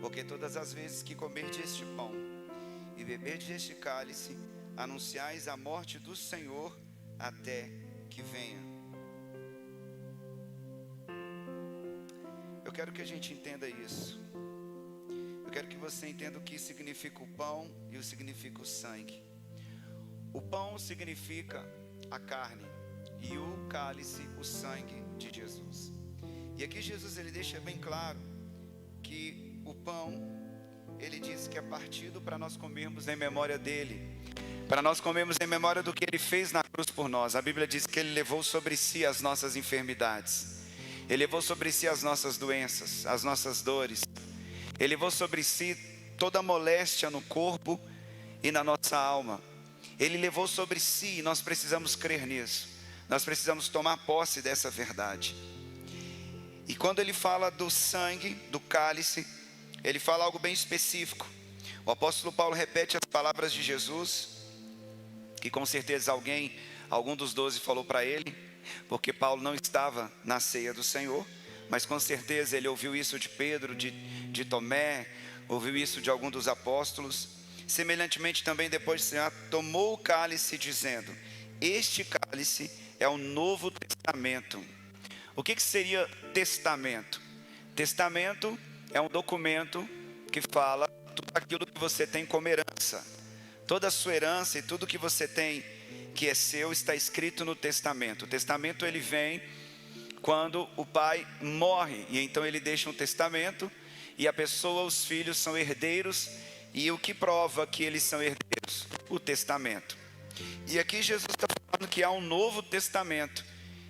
Porque todas as vezes que comerdes este pão e beberdes este cálice, anunciais a morte do Senhor até que venha. Eu quero que a gente entenda isso. Eu quero que você entenda o que significa o pão e o que significa o sangue. O pão significa a carne e o cálice, o sangue de Jesus. E aqui Jesus ele deixa bem claro que o pão, ele diz que é partido para nós comermos em memória dele, para nós comermos em memória do que ele fez na cruz por nós. A Bíblia diz que ele levou sobre si as nossas enfermidades, ele levou sobre si as nossas doenças, as nossas dores, ele levou sobre si toda a moléstia no corpo e na nossa alma. Ele levou sobre si, e nós precisamos crer nisso. Nós precisamos tomar posse dessa verdade. E quando ele fala do sangue, do cálice, ele fala algo bem específico. O apóstolo Paulo repete as palavras de Jesus, que com certeza algum dos 12 falou para ele, porque Paulo não estava na ceia do Senhor, mas com certeza ele ouviu isso de Pedro, de Tomé, ouviu isso de algum dos apóstolos. Semelhantemente também depois de cear, tomou o cálice dizendo: este cálice é o Novo Testamento. O que seria testamento? Testamento é um documento que fala tudo aquilo que você tem como herança. Toda a sua herança e tudo que você tem que é seu está escrito no testamento. O testamento ele vem quando o pai morre, e então ele deixa um testamento, e a pessoa, os filhos são herdeiros. E o que prova que eles são herdeiros? O testamento. E aqui Jesus está falando que há um novo testamento.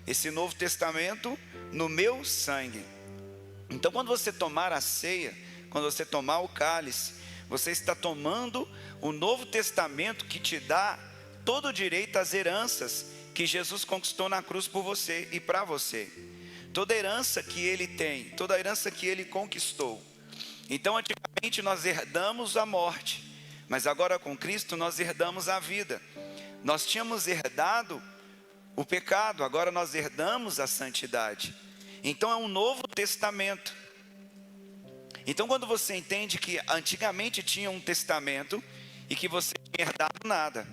Esse novo testamento no meu sangue. Então quando você tomar a ceia, quando você tomar o cálice, você está tomando o novo testamento que te dá todo o direito às heranças que Jesus conquistou na cruz por você e para você. Toda a herança que ele tem, toda a herança que ele conquistou. Então antigamente nós herdamos a morte, mas agora com Cristo nós herdamos a vida. Nós tínhamos herdado o pecado, agora nós herdamos a santidade. Então é um novo testamento. Então quando você entende que antigamente tinha um testamento e que você tinha herdado nada,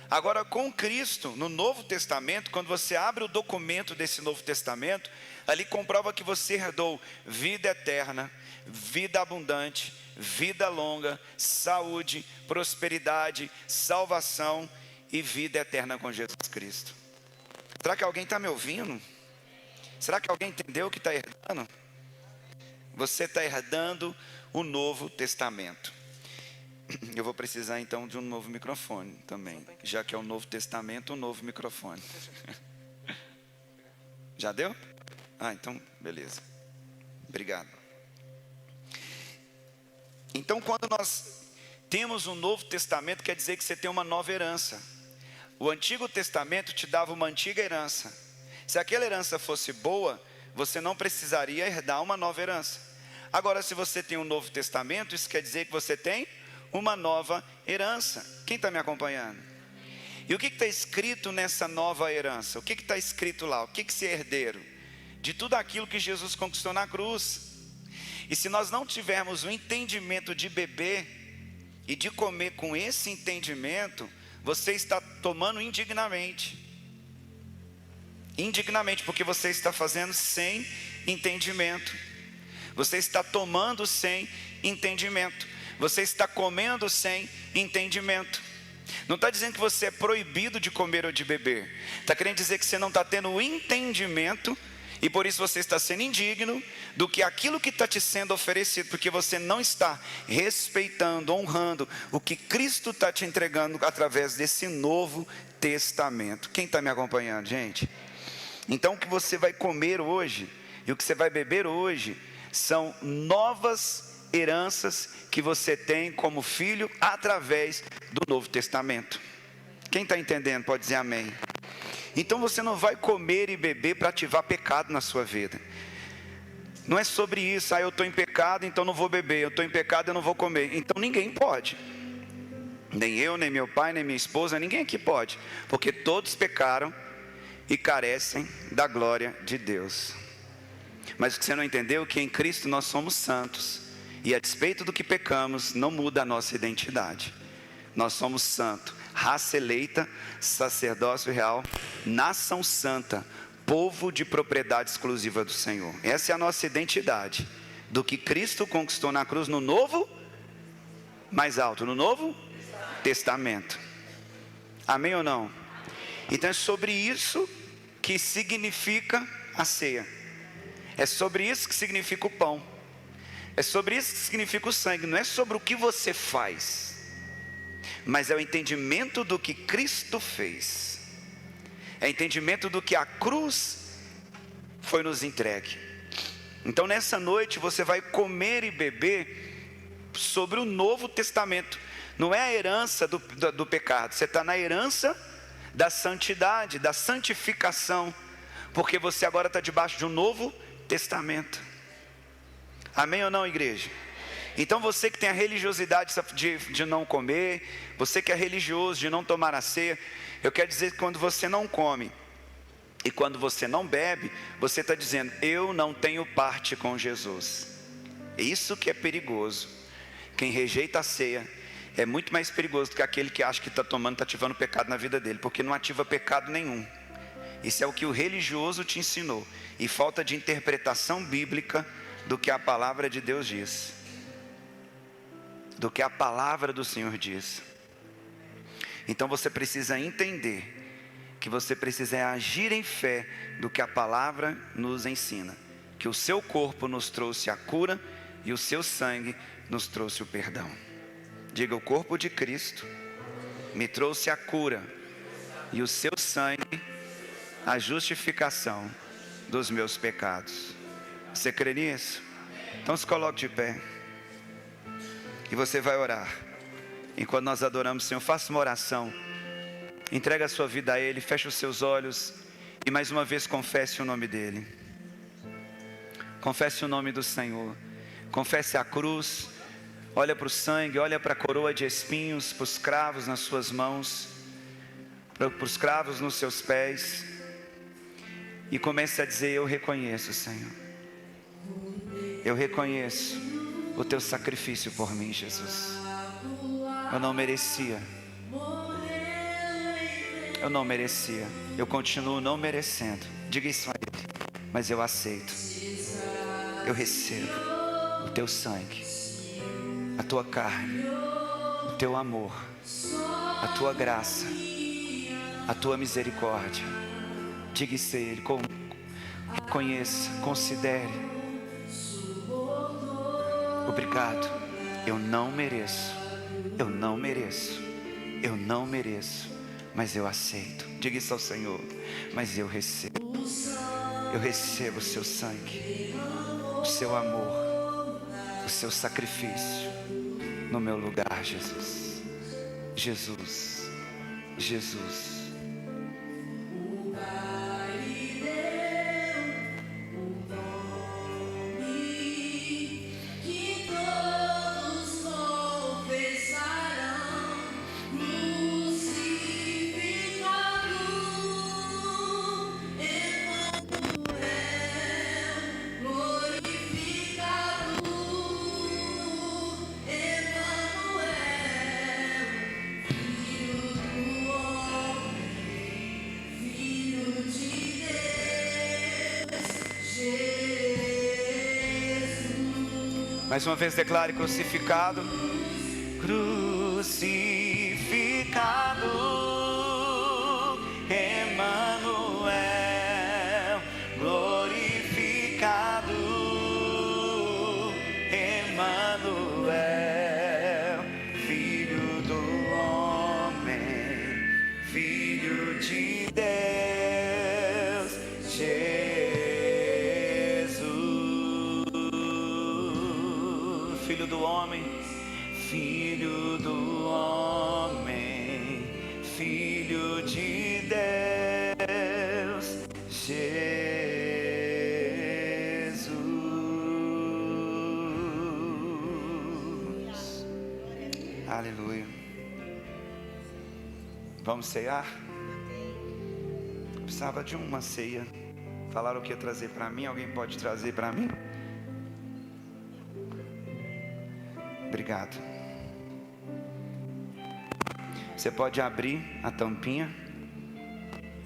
agora com Cristo, no Novo Testamento, quando você abre o documento desse Novo Testamento, ali comprova que você herdou vida eterna, vida abundante, vida longa, saúde, prosperidade, salvação e vida eterna com Jesus Cristo. Será que alguém está me ouvindo? Será que alguém entendeu o que está herdando? Você está herdando o Novo Testamento. Eu vou precisar então de um novo microfone também, já que é o Novo Testamento, um novo microfone. Já deu? Então beleza. Obrigado. Então quando nós temos um Novo Testamento, quer dizer que você tem uma nova herança. O Antigo Testamento te dava uma antiga herança. Se aquela herança fosse boa, você não precisaria herdar uma nova herança. Agora, se você tem um Novo Testamento, isso quer dizer que você tem uma nova herança. Quem está me acompanhando? E o que está escrito nessa nova herança? O que está escrito lá? O que se é herdeiro? De tudo aquilo que Jesus conquistou na cruz. E se nós não tivermos o entendimento de beber e de comer com esse entendimento, você está tomando indignamente. Indignamente, porque você está fazendo sem entendimento. Você está tomando sem entendimento. Você está comendo sem entendimento. Não está dizendo que você é proibido de comer ou de beber. Está querendo dizer que você não está tendo o entendimento, e por isso você está sendo indigno do que aquilo que está te sendo oferecido, porque você não está respeitando, honrando o que Cristo está te entregando através desse Novo Testamento. Quem está me acompanhando, gente? Então o que você vai comer hoje e o que você vai beber hoje são novas heranças que você tem como filho através do Novo Testamento. Quem está entendendo pode dizer amém. Então você não vai comer e beber para ativar pecado na sua vida. Não é sobre isso. Eu estou em pecado, então não vou beber. Eu estou em pecado, eu não vou comer. Então ninguém pode. Nem eu, nem meu pai, nem minha esposa, ninguém aqui pode. Porque todos pecaram e carecem da glória de Deus. Mas o que você não entendeu é que em Cristo nós somos santos. E a despeito do que pecamos, não muda a nossa identidade. Nós somos santos, raça eleita, sacerdócio real, nação santa, povo de propriedade exclusiva do Senhor. Essa é a nossa identidade, do que Cristo conquistou na cruz no Novo, mais alto, no Novo Testamento. Amém ou não? Então é sobre isso que significa a ceia. É sobre isso que significa o pão. É sobre isso que significa o sangue. Não é sobre o que você faz, mas é o entendimento do que Cristo fez. É o entendimento do que a cruz foi nos entregue. Então nessa noite você vai comer e beber sobre o Novo Testamento. Não é a herança do pecado. Você está na herança da santidade, da santificação, porque você agora está debaixo de um Novo Testamento. Amém ou não, igreja? Então você que tem a religiosidade de não comer, você que é religioso de não tomar a ceia, eu quero dizer que quando você não come e quando você não bebe, você está dizendo: eu não tenho parte com Jesus. Isso que é perigoso. Quem rejeita a ceia é muito mais perigoso do que aquele que acha que está tomando, está ativando pecado na vida dele, porque não ativa pecado nenhum. Isso é o que o religioso te ensinou, e falta de interpretação bíblica do que a palavra de Deus diz, do que a palavra do Senhor diz. Então você precisa entender que você precisa agir em fé do que a palavra nos ensina, que o seu corpo nos trouxe a cura e o seu sangue nos trouxe o perdão. Diga: o corpo de Cristo me trouxe a cura e o seu sangue a justificação dos meus pecados. Você crê nisso? Então se coloque de pé e você vai orar. Enquanto nós adoramos o Senhor, faça uma oração, entrega a sua vida a Ele, feche os seus olhos e mais uma vez confesse o nome dEle. Confesse o nome do Senhor, confesse a cruz, olha para o sangue, olha para a coroa de espinhos, para os cravos nas suas mãos, para os cravos nos seus pés, e comece a dizer: eu reconheço, Senhor, eu reconheço o teu sacrifício por mim, Jesus. Eu não merecia, eu continuo não merecendo. Diga isso a Ele, mas eu aceito, eu recebo o teu sangue, a tua carne, o teu amor, a tua graça, a tua misericórdia. Diga isso a Ele, conheça, considere. Obrigado, eu não mereço, mas eu aceito. Diga isso ao Senhor, mas eu recebo o seu sangue, o seu amor, o seu sacrifício no meu lugar, Jesus. Jesus, Jesus. Mais uma vez declare: crucificado, crucificado, Emanuel, glorificado, Emanuel, filho do homem, filho de Deus, filho do homem, filho do homem, filho de Deus, Jesus. Aleluia. Vamos ceiar? Eu precisava de uma ceia. Falaram o que ia trazer para mim. Alguém pode trazer para mim? Obrigado. Você pode abrir a tampinha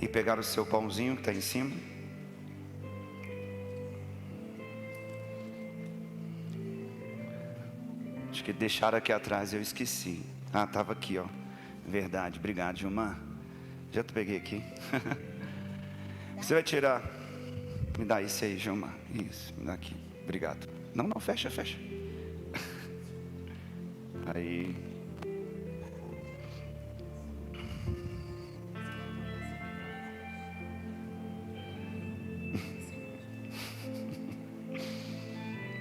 e pegar o seu pãozinho que está em cima. Acho que deixaram aqui atrás, eu esqueci. Ah, estava aqui, ó. Verdade, obrigado, Gilmar. Já te peguei aqui. Você vai tirar. Me dá isso aí, Gilmar. Isso, me dá aqui. Obrigado. Não, fecha. Aí.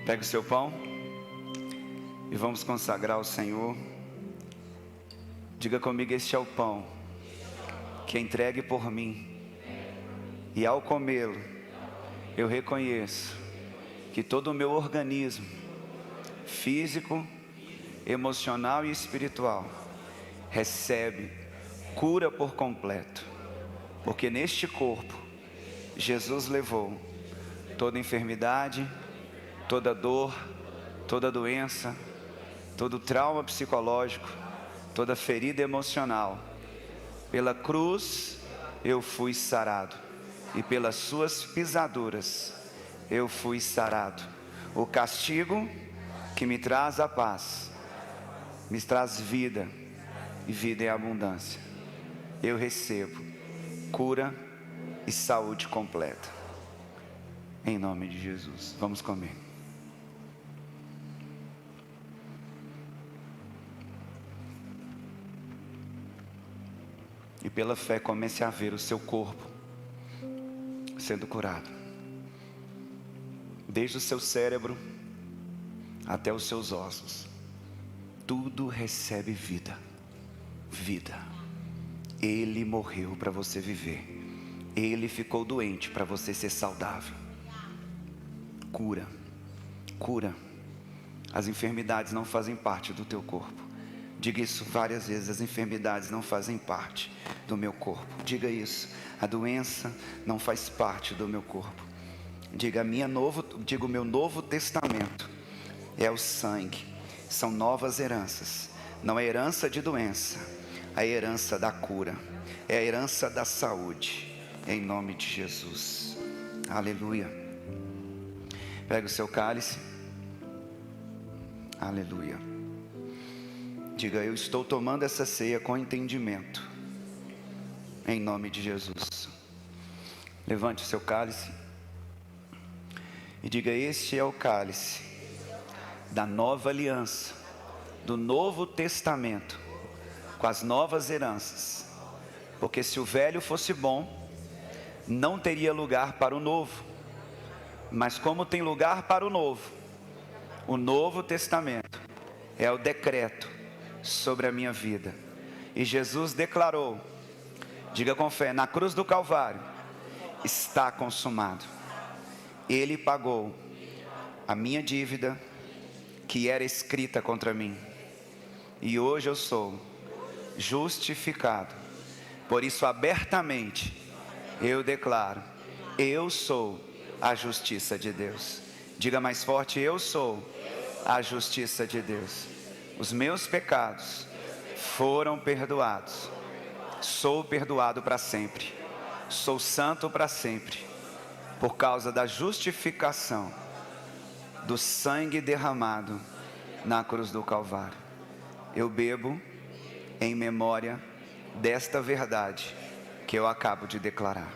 Pega o seu pão e vamos consagrar ao Senhor. Diga comigo: este é o pão que é entregue por mim, e ao comê-lo eu reconheço que todo o meu organismo físico, emocional e espiritual recebe cura por completo, porque neste corpo Jesus levou toda enfermidade, toda dor, toda doença, todo trauma psicológico, toda ferida emocional. Pela cruz eu fui sarado, e pelas suas pisaduras eu fui sarado. O castigo que me traz a paz me traz vida, e vida em abundância. Eu recebo cura e saúde completa, em nome de Jesus. Vamos comer. E pela fé comece a ver o seu corpo sendo curado, desde o seu cérebro até os seus ossos. Tudo recebe vida. Ele morreu para você viver. Ele ficou doente para você ser saudável. Cura. As enfermidades não fazem parte do teu corpo. Diga isso várias vezes: as enfermidades não fazem parte do meu corpo. Diga isso: a doença não faz parte do meu corpo. Diga: o meu novo testamento é o sangue. São novas heranças. Não é herança de doença, é a herança da cura, é a herança da saúde, em nome de Jesus. Aleluia. Pega o seu cálice. Aleluia. Diga: eu estou tomando essa ceia com entendimento, em nome de Jesus. Levante o seu cálice e diga: este é o cálice da nova aliança, do novo testamento, com as novas heranças. Porque se o velho fosse bom, não teria lugar para o novo. Mas como tem lugar para o novo testamento é o decreto sobre a minha vida. E Jesus declarou, diga com fé: na cruz do Calvário está consumado. Ele pagou a minha dívida que era escrita contra mim, e hoje eu sou justificado. Por isso, abertamente eu declaro: eu sou a justiça de Deus. Diga mais forte: eu sou a justiça de Deus. Os meus pecados foram perdoados. Sou perdoado para sempre. Sou santo para sempre, por causa da justificação do sangue derramado na cruz do Calvário. Eu bebo em memória desta verdade que eu acabo de declarar,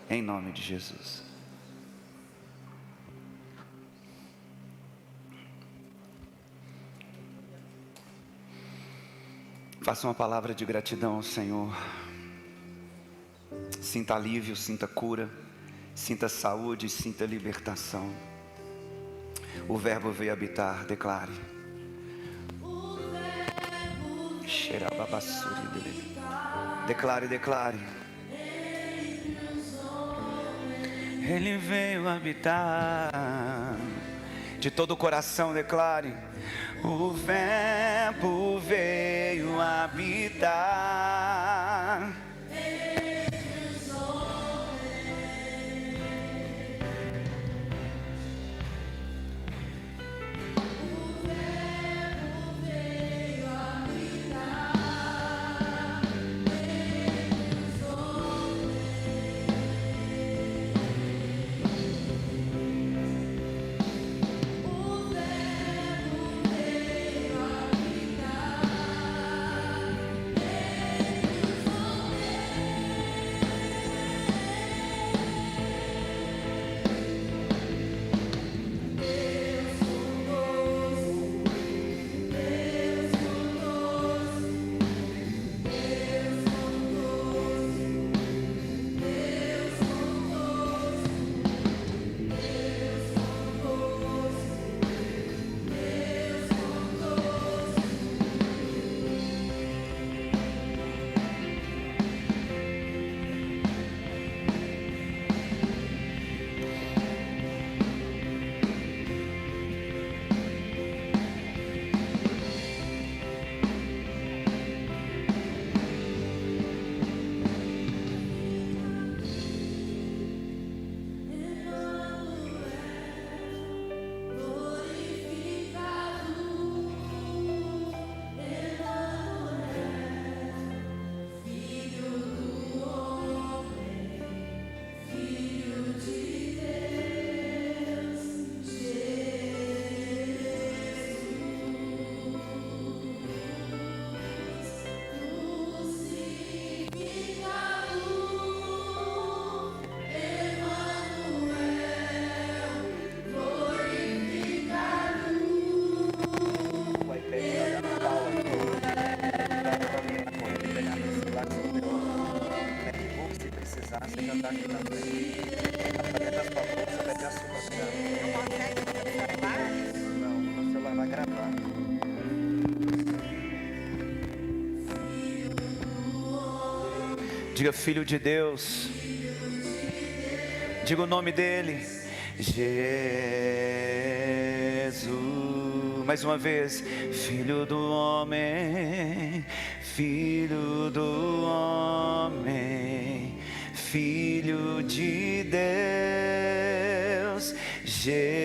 em nome de Jesus. Faça uma palavra de gratidão ao Senhor. Sinta alívio, sinta cura, sinta saúde, sinta libertação. O Verbo veio habitar, declare. Declare. Ele veio habitar. De todo o coração declare: o Verbo veio habitar. aqui na frente. Dentro da sua bolsa vai ter a sua câmera. Não consegue no celular? Não, o celular vai gravar. Diga Filho de Deus. Diga o nome dele. Jesus. Mais uma vez. Filho do homem. Filho do homem. Filho de Deus. Jesus.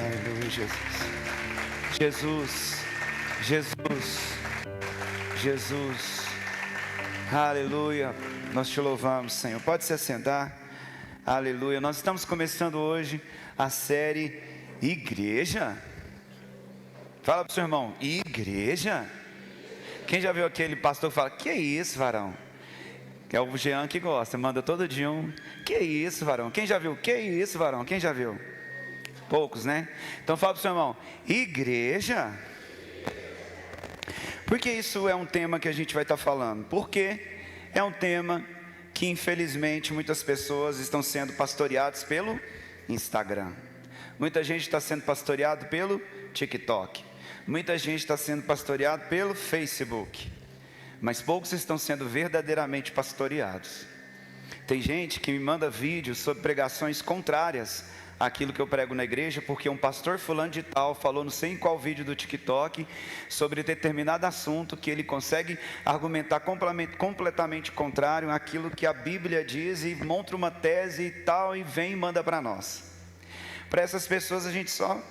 Aleluia, Jesus. Jesus. Jesus. Jesus. Aleluia. Nós te louvamos, Senhor. Pode se assentar. Aleluia. Nós estamos começando hoje a série Igreja. Fala para o seu irmão, igreja? Quem já viu aquele pastor que fala, que é isso, varão? Que é o Jean que gosta, manda todo dia um, que é isso, varão? Quem já viu? Que é isso, varão? Quem já viu? Poucos, né? Então fala para o seu irmão, igreja? Por que isso é um tema que a gente vai estar falando? Porque é um tema que infelizmente muitas pessoas estão sendo pastoreadas pelo Instagram. Muita gente está sendo pastoreado pelo TikTok. Muita gente está sendo pastoreado pelo Facebook. Mas poucos estão sendo verdadeiramente pastoreados. Tem gente que me manda vídeos sobre pregações contrárias àquilo que eu prego na igreja, porque um pastor fulano de tal falou não sei em qual vídeo do TikTok sobre determinado assunto que ele consegue argumentar completamente contrário àquilo que a Bíblia diz e monta uma tese e tal e vem e manda para nós. Para essas pessoas a gente só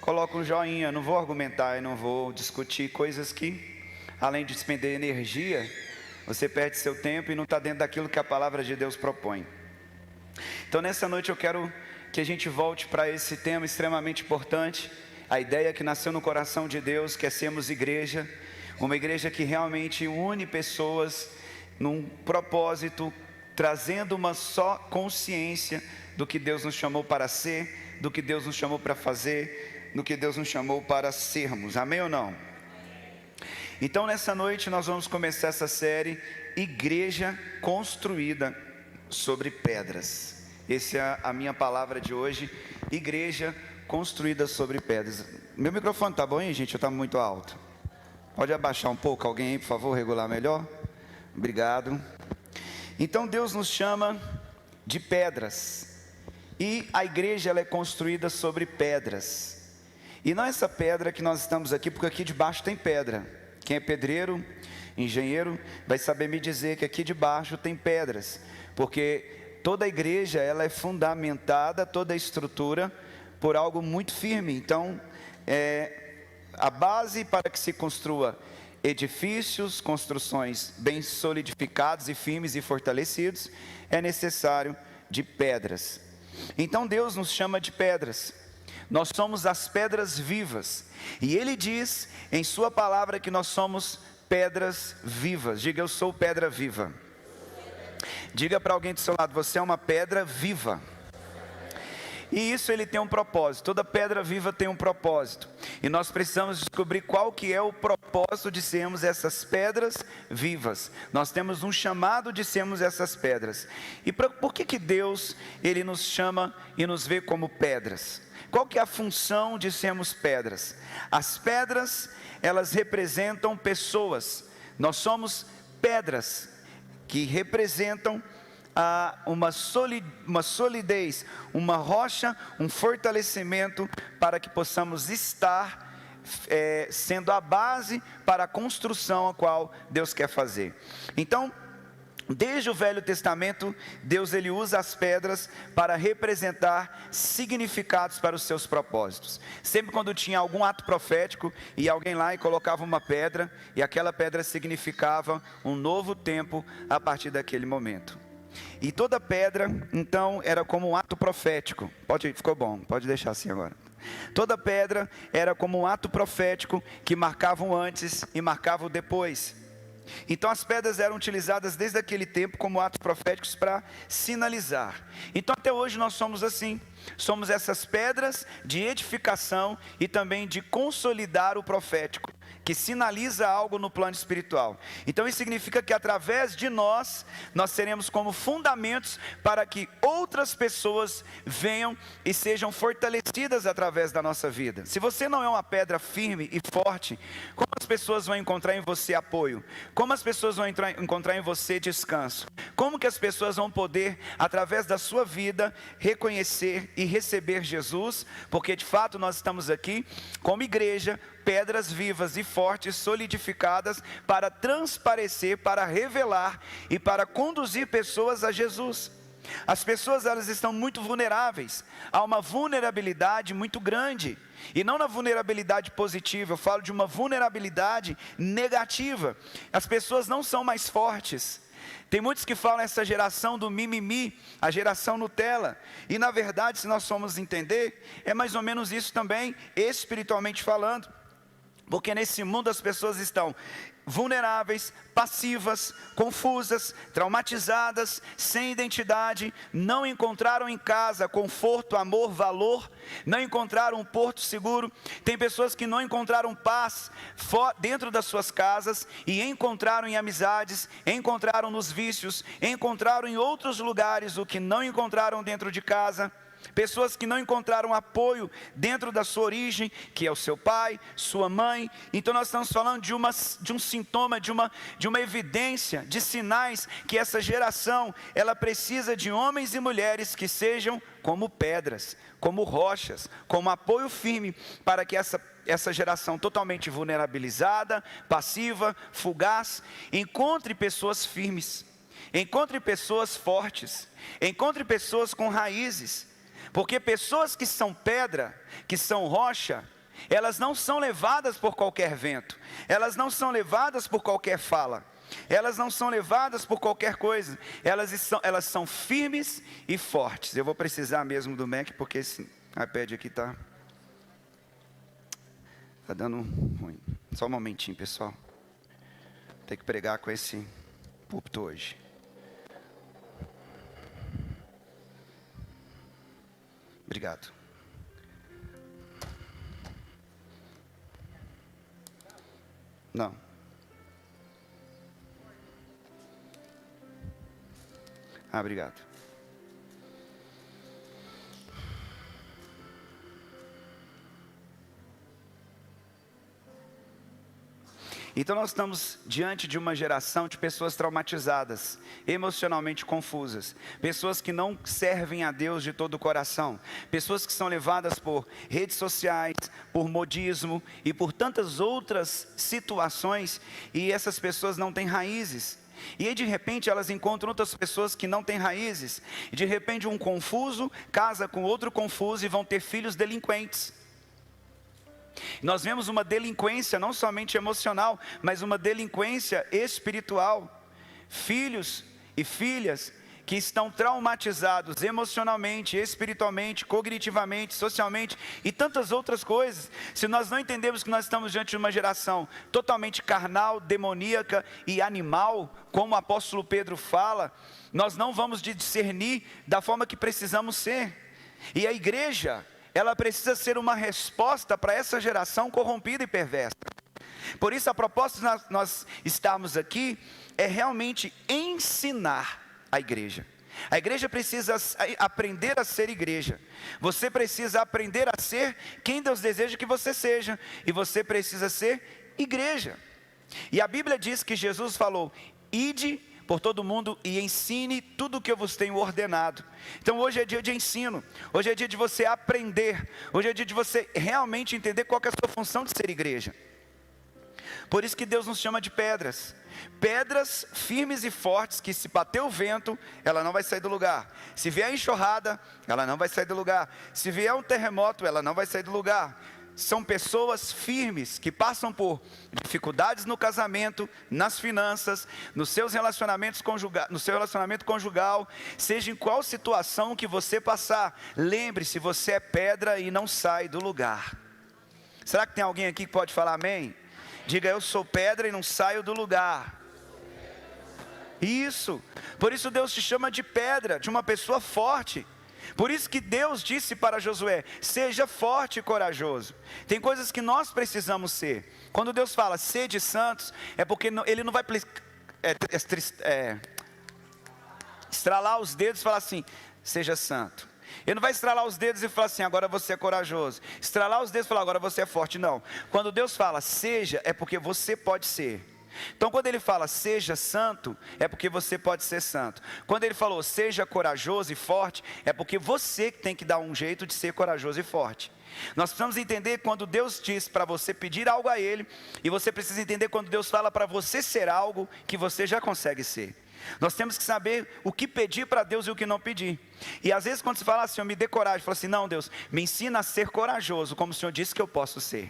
coloca um joinha, não vou argumentar e não vou discutir coisas que, além de despender energia, você perde seu tempo e não está dentro daquilo que a palavra de Deus propõe. Então nessa noite eu quero que a gente volte para esse tema extremamente importante, a ideia que nasceu no coração de Deus, que é sermos igreja, uma igreja que realmente une pessoas num propósito, trazendo uma só consciência do que Deus nos chamou para ser, do que Deus nos chamou para fazer, do que Deus nos chamou para sermos, amém ou não? Então nessa noite nós vamos começar essa série, Igreja Construída sobre Pedras. Essa é a minha palavra de hoje, igreja construída sobre pedras. Meu microfone tá bom, hein, gente? Eu tá muito alto. Pode abaixar um pouco, alguém aí, por favor, regular melhor? Obrigado. Então Deus nos chama de pedras. E a igreja ela é construída sobre pedras. E não é essa pedra que nós estamos aqui, porque aqui debaixo tem pedra. Quem é pedreiro, engenheiro, vai saber me dizer que aqui debaixo tem pedras. Porque toda a igreja ela é fundamentada, toda a estrutura, por algo muito firme. Então, a base para que se construa edifícios, construções bem solidificados e firmes e fortalecidos, é necessário de pedras. Então Deus nos chama de pedras. Nós somos as pedras vivas. E Ele diz em sua palavra que nós somos pedras vivas. Diga, eu sou pedra viva. Diga para alguém do seu lado, você é uma pedra viva. E isso ele tem um propósito, toda pedra viva tem um propósito. E nós precisamos descobrir qual que é o propósito de sermos essas pedras vivas. Nós temos um chamado de sermos essas pedras. E por que Deus ele nos chama e nos vê como pedras? Qual que é a função de sermos pedras? As pedras, elas representam pessoas. Nós somos pedras que representam uma solidez, uma rocha, um fortalecimento para que possamos estar sendo a base para a construção a qual Deus quer fazer. Então, desde o Velho Testamento, Deus ele usa as pedras para representar significados para os seus propósitos. Sempre quando tinha algum ato profético, ia alguém lá e colocava uma pedra, e aquela pedra significava um novo tempo a partir daquele momento. E toda pedra, então, era como um ato profético. Ficou bom, pode deixar assim agora. Toda pedra era como um ato profético que marcava o antes e marcava o depois. Então as pedras eram utilizadas desde aquele tempo como atos proféticos para sinalizar. Então até hoje nós somos assim. Somos essas pedras de edificação e também de consolidar o profético, que sinaliza algo no plano espiritual. Então isso significa que através de nós seremos como fundamentos para que outras pessoas venham e sejam fortalecidas através da nossa vida. Se você não é uma pedra firme e forte, como as pessoas vão encontrar em você apoio? Como as pessoas vão encontrar em você descanso? Como que as pessoas vão poder, através da sua vida, reconhecer e receber Jesus? Porque de fato nós estamos aqui como igreja, pedras vivas e fortes, solidificadas, para transparecer, para revelar e para conduzir pessoas a Jesus. As pessoas, elas estão muito vulneráveis, há uma vulnerabilidade muito grande, e não na vulnerabilidade positiva, eu falo de uma vulnerabilidade negativa. As pessoas não são mais fortes. Tem muitos que falam essa geração do mimimi, a geração Nutella, e na verdade, se nós formos entender, é mais ou menos isso também, espiritualmente falando. Porque nesse mundo as pessoas estão vulneráveis, passivas, confusas, traumatizadas, sem identidade, não encontraram em casa conforto, amor, valor, não encontraram um porto seguro. Tem pessoas que não encontraram paz dentro das suas casas e encontraram em amizades, encontraram nos vícios, encontraram em outros lugares o que não encontraram dentro de casa. Pessoas que não encontraram apoio dentro da sua origem, que é o seu pai, sua mãe. Então nós estamos falando de um sintoma, de uma evidência, de sinais que essa geração, ela precisa de homens e mulheres que sejam como pedras, como rochas, como apoio firme, para que essa geração totalmente vulnerabilizada, passiva, fugaz, encontre pessoas firmes, encontre pessoas fortes, encontre pessoas com raízes. Porque pessoas que são pedra, que são rocha, elas não são levadas por qualquer vento, elas não são levadas por qualquer fala, elas não são levadas por qualquer coisa, elas são firmes e fortes. Eu vou precisar mesmo do Mac, porque esse iPad aqui está dando ruim. Só um momentinho, pessoal. Tem que pregar com esse púlpito hoje. Obrigado. Não. Obrigado. Então nós estamos diante de uma geração de pessoas traumatizadas, emocionalmente confusas, pessoas que não servem a Deus de todo o coração, pessoas que são levadas por redes sociais, por modismo e por tantas outras situações, e essas pessoas não têm raízes. E aí de repente elas encontram outras pessoas que não têm raízes, e de repente um confuso casa com outro confuso e vão ter filhos delinquentes. Nós vemos uma delinquência não somente emocional, mas uma delinquência espiritual. Filhos e filhas que estão traumatizados emocionalmente, espiritualmente, cognitivamente, socialmente e tantas outras coisas. Se nós não entendemos que nós estamos diante de uma geração totalmente carnal, demoníaca e animal, como o apóstolo Pedro fala, nós não vamos discernir da forma que precisamos ser. E a igreja, ela precisa ser uma resposta para essa geração corrompida e perversa. Por isso a proposta de nós estarmos aqui é realmente ensinar a igreja. A igreja precisa aprender a ser igreja. Você precisa aprender a ser quem Deus deseja que você seja. E você precisa ser igreja. E a Bíblia diz que Jesus falou: ide por todo mundo e ensine tudo o que eu vos tenho ordenado. Então hoje é dia de ensino, hoje é dia de você aprender, hoje é dia de você realmente entender qual que é a sua função de ser igreja. Por isso que Deus nos chama de pedras, pedras firmes e fortes, que se bater o vento, ela não vai sair do lugar. Se vier a enxurrada, ela não vai sair do lugar. Se vier um terremoto, ela não vai sair do lugar. São pessoas firmes, que passam por dificuldades no casamento, nas finanças, nos seus relacionamentos no seu relacionamento conjugal, seja em qual situação que você passar. Lembre-se, você é pedra e não sai do lugar. Será que tem alguém aqui que pode falar amém? Diga: eu sou pedra e não saio do lugar. Isso. Por isso Deus te chama de pedra, de uma pessoa forte. Por isso que Deus disse para Josué: seja forte e corajoso. Tem coisas que nós precisamos ser. Quando Deus fala sede santos, é porque Ele não vai estralar os dedos e falar assim: seja santo. Ele não vai estralar os dedos e falar assim: agora você é corajoso. Estralar os dedos e falar: agora você é forte. Não. Quando Deus fala seja, é porque você pode ser. Então quando Ele fala seja santo, é porque você pode ser santo. Quando Ele falou seja corajoso e forte, é porque você tem que dar um jeito de ser corajoso e forte. Nós precisamos entender quando Deus diz para você pedir algo a Ele, e você precisa entender quando Deus fala para você ser algo que você já consegue ser. Nós temos que saber o que pedir para Deus e o que não pedir. E às vezes quando se fala assim: eu me dê coragem, fala assim: não, Deus, me ensina a ser corajoso, como o Senhor disse que eu posso ser.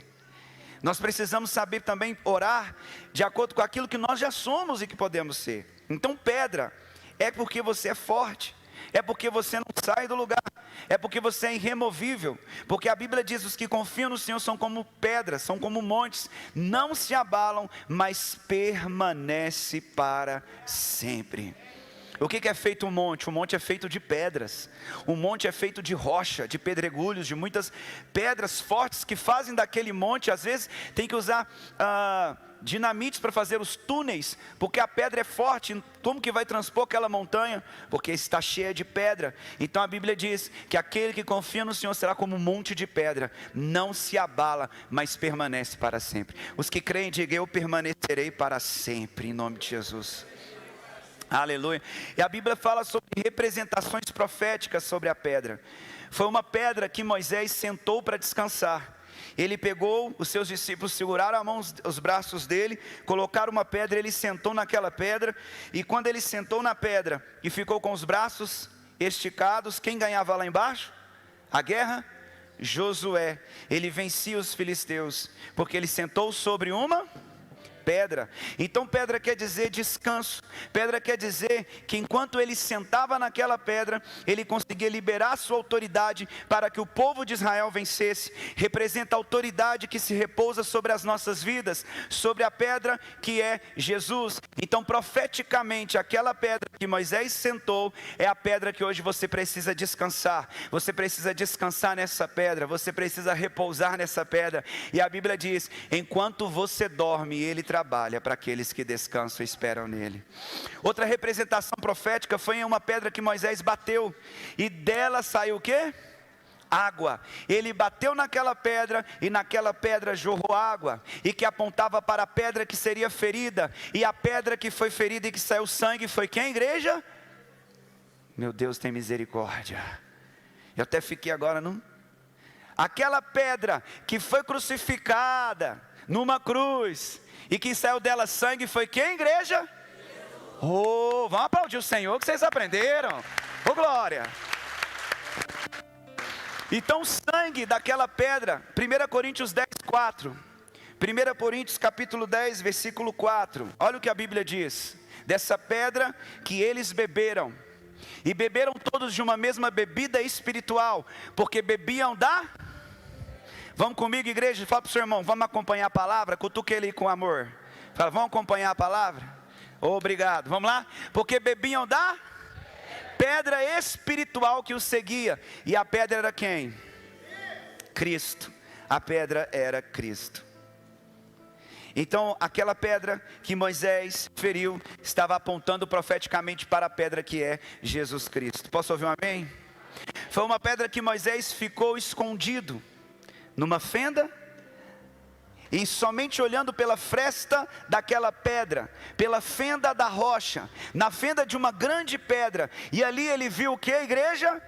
Nós precisamos saber também orar de acordo com aquilo que nós já somos e que podemos ser. Então pedra é porque você é forte, é porque você não sai do lugar, é porque você é irremovível. Porque a Bíblia diz: os que confiam no Senhor são como pedras, são como montes, não se abalam, mas permanece para sempre. O que é feito um monte? O monte é feito de pedras. O monte é feito de rocha, de pedregulhos, de muitas pedras fortes que fazem daquele monte. Às vezes tem que usar dinamites para fazer os túneis, porque a pedra é forte. Como que vai transpor aquela montanha? Porque está cheia de pedra. Então a Bíblia diz que aquele que confia no Senhor será como um monte de pedra, não se abala, mas permanece para sempre. Os que creem, digam: eu permanecerei para sempre, em nome de Jesus. Aleluia. E a Bíblia fala sobre representações proféticas sobre a pedra. Foi uma pedra que Moisés sentou para descansar. Ele pegou, os seus discípulos seguraram a mão, os braços dele, colocaram uma pedra, ele sentou naquela pedra. E quando ele sentou na pedra e ficou com os braços esticados, quem ganhava lá embaixo? A guerra? Josué. Ele vencia os filisteus, porque ele sentou sobre uma pedra. Então pedra quer dizer descanso. Pedra quer dizer que enquanto ele sentava naquela pedra, ele conseguia liberar a sua autoridade para que o povo de Israel vencesse. Representa a autoridade que se repousa sobre as nossas vidas, sobre a pedra que é Jesus. Então profeticamente aquela pedra que Moisés sentou é a pedra que hoje você precisa descansar. Você precisa descansar nessa pedra, você precisa repousar nessa pedra. E a Bíblia diz: enquanto você dorme, ele trabalha para aqueles que descansam e esperam nele. Outra representação profética foi em uma pedra que Moisés bateu, e dela saiu o quê? Água. Ele bateu naquela pedra, e naquela pedra jorrou água, e que apontava para a pedra que seria ferida, e a pedra que foi ferida e que saiu sangue foi quem, igreja? Meu Deus, tem misericórdia. Eu até fiquei agora, não? Aquela pedra que foi crucificada numa cruz, e que saiu dela sangue foi quem, igreja? Oh, vamos aplaudir o Senhor que vocês aprenderam. Oh, glória. Então o sangue daquela pedra, 1 Coríntios 10, 4. 1 Coríntios capítulo 10, versículo 4. Olha o que a Bíblia diz: dessa pedra que eles beberam, e beberam todos de uma mesma bebida espiritual, porque bebiam da... Vamos comigo, igreja? Fala para o seu irmão: vamos acompanhar a palavra? Cutuque ele com amor. Fala: vamos acompanhar a palavra? Obrigado. Vamos lá? Porque bebiam da pedra espiritual que os seguia. E a pedra era quem? Cristo. A pedra era Cristo. Então aquela pedra que Moisés feriu estava apontando profeticamente para a pedra que é Jesus Cristo. Posso ouvir um amém? Foi uma pedra que Moisés ficou escondido numa fenda, e somente olhando pela fresta daquela pedra, pela fenda da rocha, na fenda de uma grande pedra, e ali ele viu o que, igreja?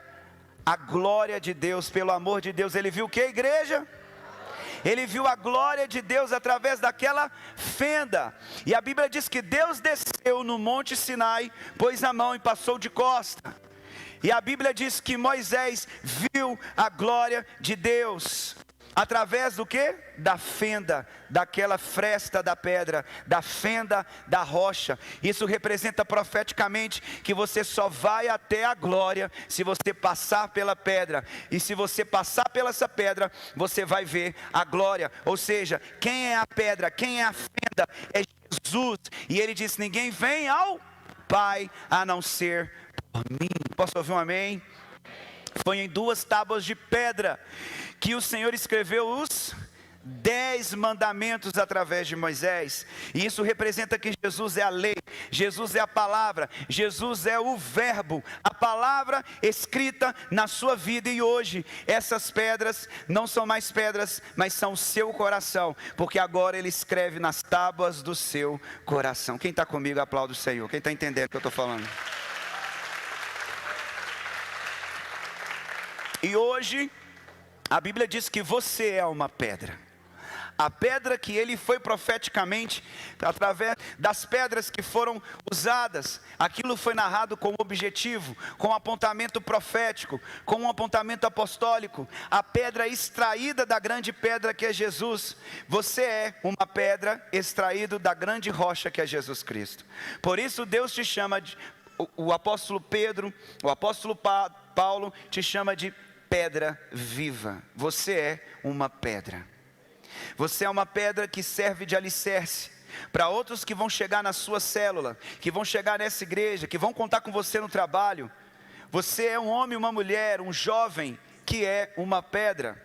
A glória de Deus, pelo amor de Deus. Ele viu o que, igreja? Ele viu a glória de Deus através daquela fenda. E a Bíblia diz que Deus desceu no monte Sinai, pôs a mão e passou de costa. E a Bíblia diz que Moisés viu a glória de Deus através do que? Da fenda, daquela fresta da pedra, da fenda da rocha. Isso representa profeticamente que você só vai até a glória se você passar pela pedra. E se você passar pela essa pedra, você vai ver a glória. Ou seja, quem é a pedra, quem é a fenda? É Jesus. E ele disse: ninguém vem ao Pai a não ser por mim. Posso ouvir um amém? Foi em 2 tábuas de pedra que o Senhor escreveu os 10 mandamentos através de Moisés. E isso representa que Jesus é a lei, Jesus é a palavra, Jesus é o verbo, a palavra escrita na sua vida. E hoje essas pedras não são mais pedras, mas são o seu coração, porque agora Ele escreve nas tábuas do seu coração. Quem está comigo, aplauda o Senhor. Quem está entendendo o que eu estou falando? E hoje a Bíblia diz que você é uma pedra. A pedra que ele foi profeticamente, através das pedras que foram usadas, aquilo foi narrado com objetivo, com apontamento profético, com um apontamento apostólico. A pedra extraída da grande pedra que é Jesus. Você é uma pedra extraída da grande rocha que é Jesus Cristo. Por isso Deus te chama, o apóstolo Pedro, o apóstolo Paulo te chama de pedra viva. Você é uma pedra. Você é uma pedra que serve de alicerce para outros que vão chegar na sua célula, que vão chegar nessa igreja, que vão contar com você no trabalho. Você é um homem, uma mulher, um jovem que é uma pedra,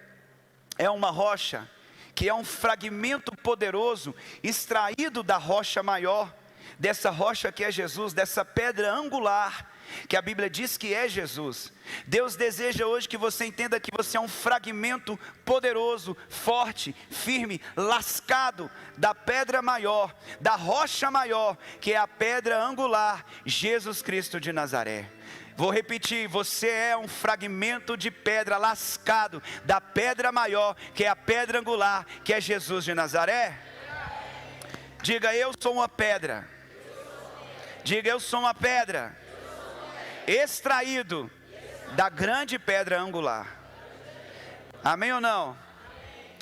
é uma rocha, que é um fragmento poderoso extraído da rocha maior, dessa rocha que é Jesus, dessa pedra angular que a Bíblia diz que é Jesus. Deus deseja hoje que você entenda que você é um fragmento poderoso, forte, firme, lascado da pedra maior, da rocha maior, que é a pedra angular, Jesus Cristo de Nazaré. Vou repetir, você é um fragmento de pedra lascado da pedra maior, que é a pedra angular, que é Jesus de Nazaré. Diga, eu sou uma pedra. Diga, eu sou uma pedra extraído da grande pedra angular. Amém ou não?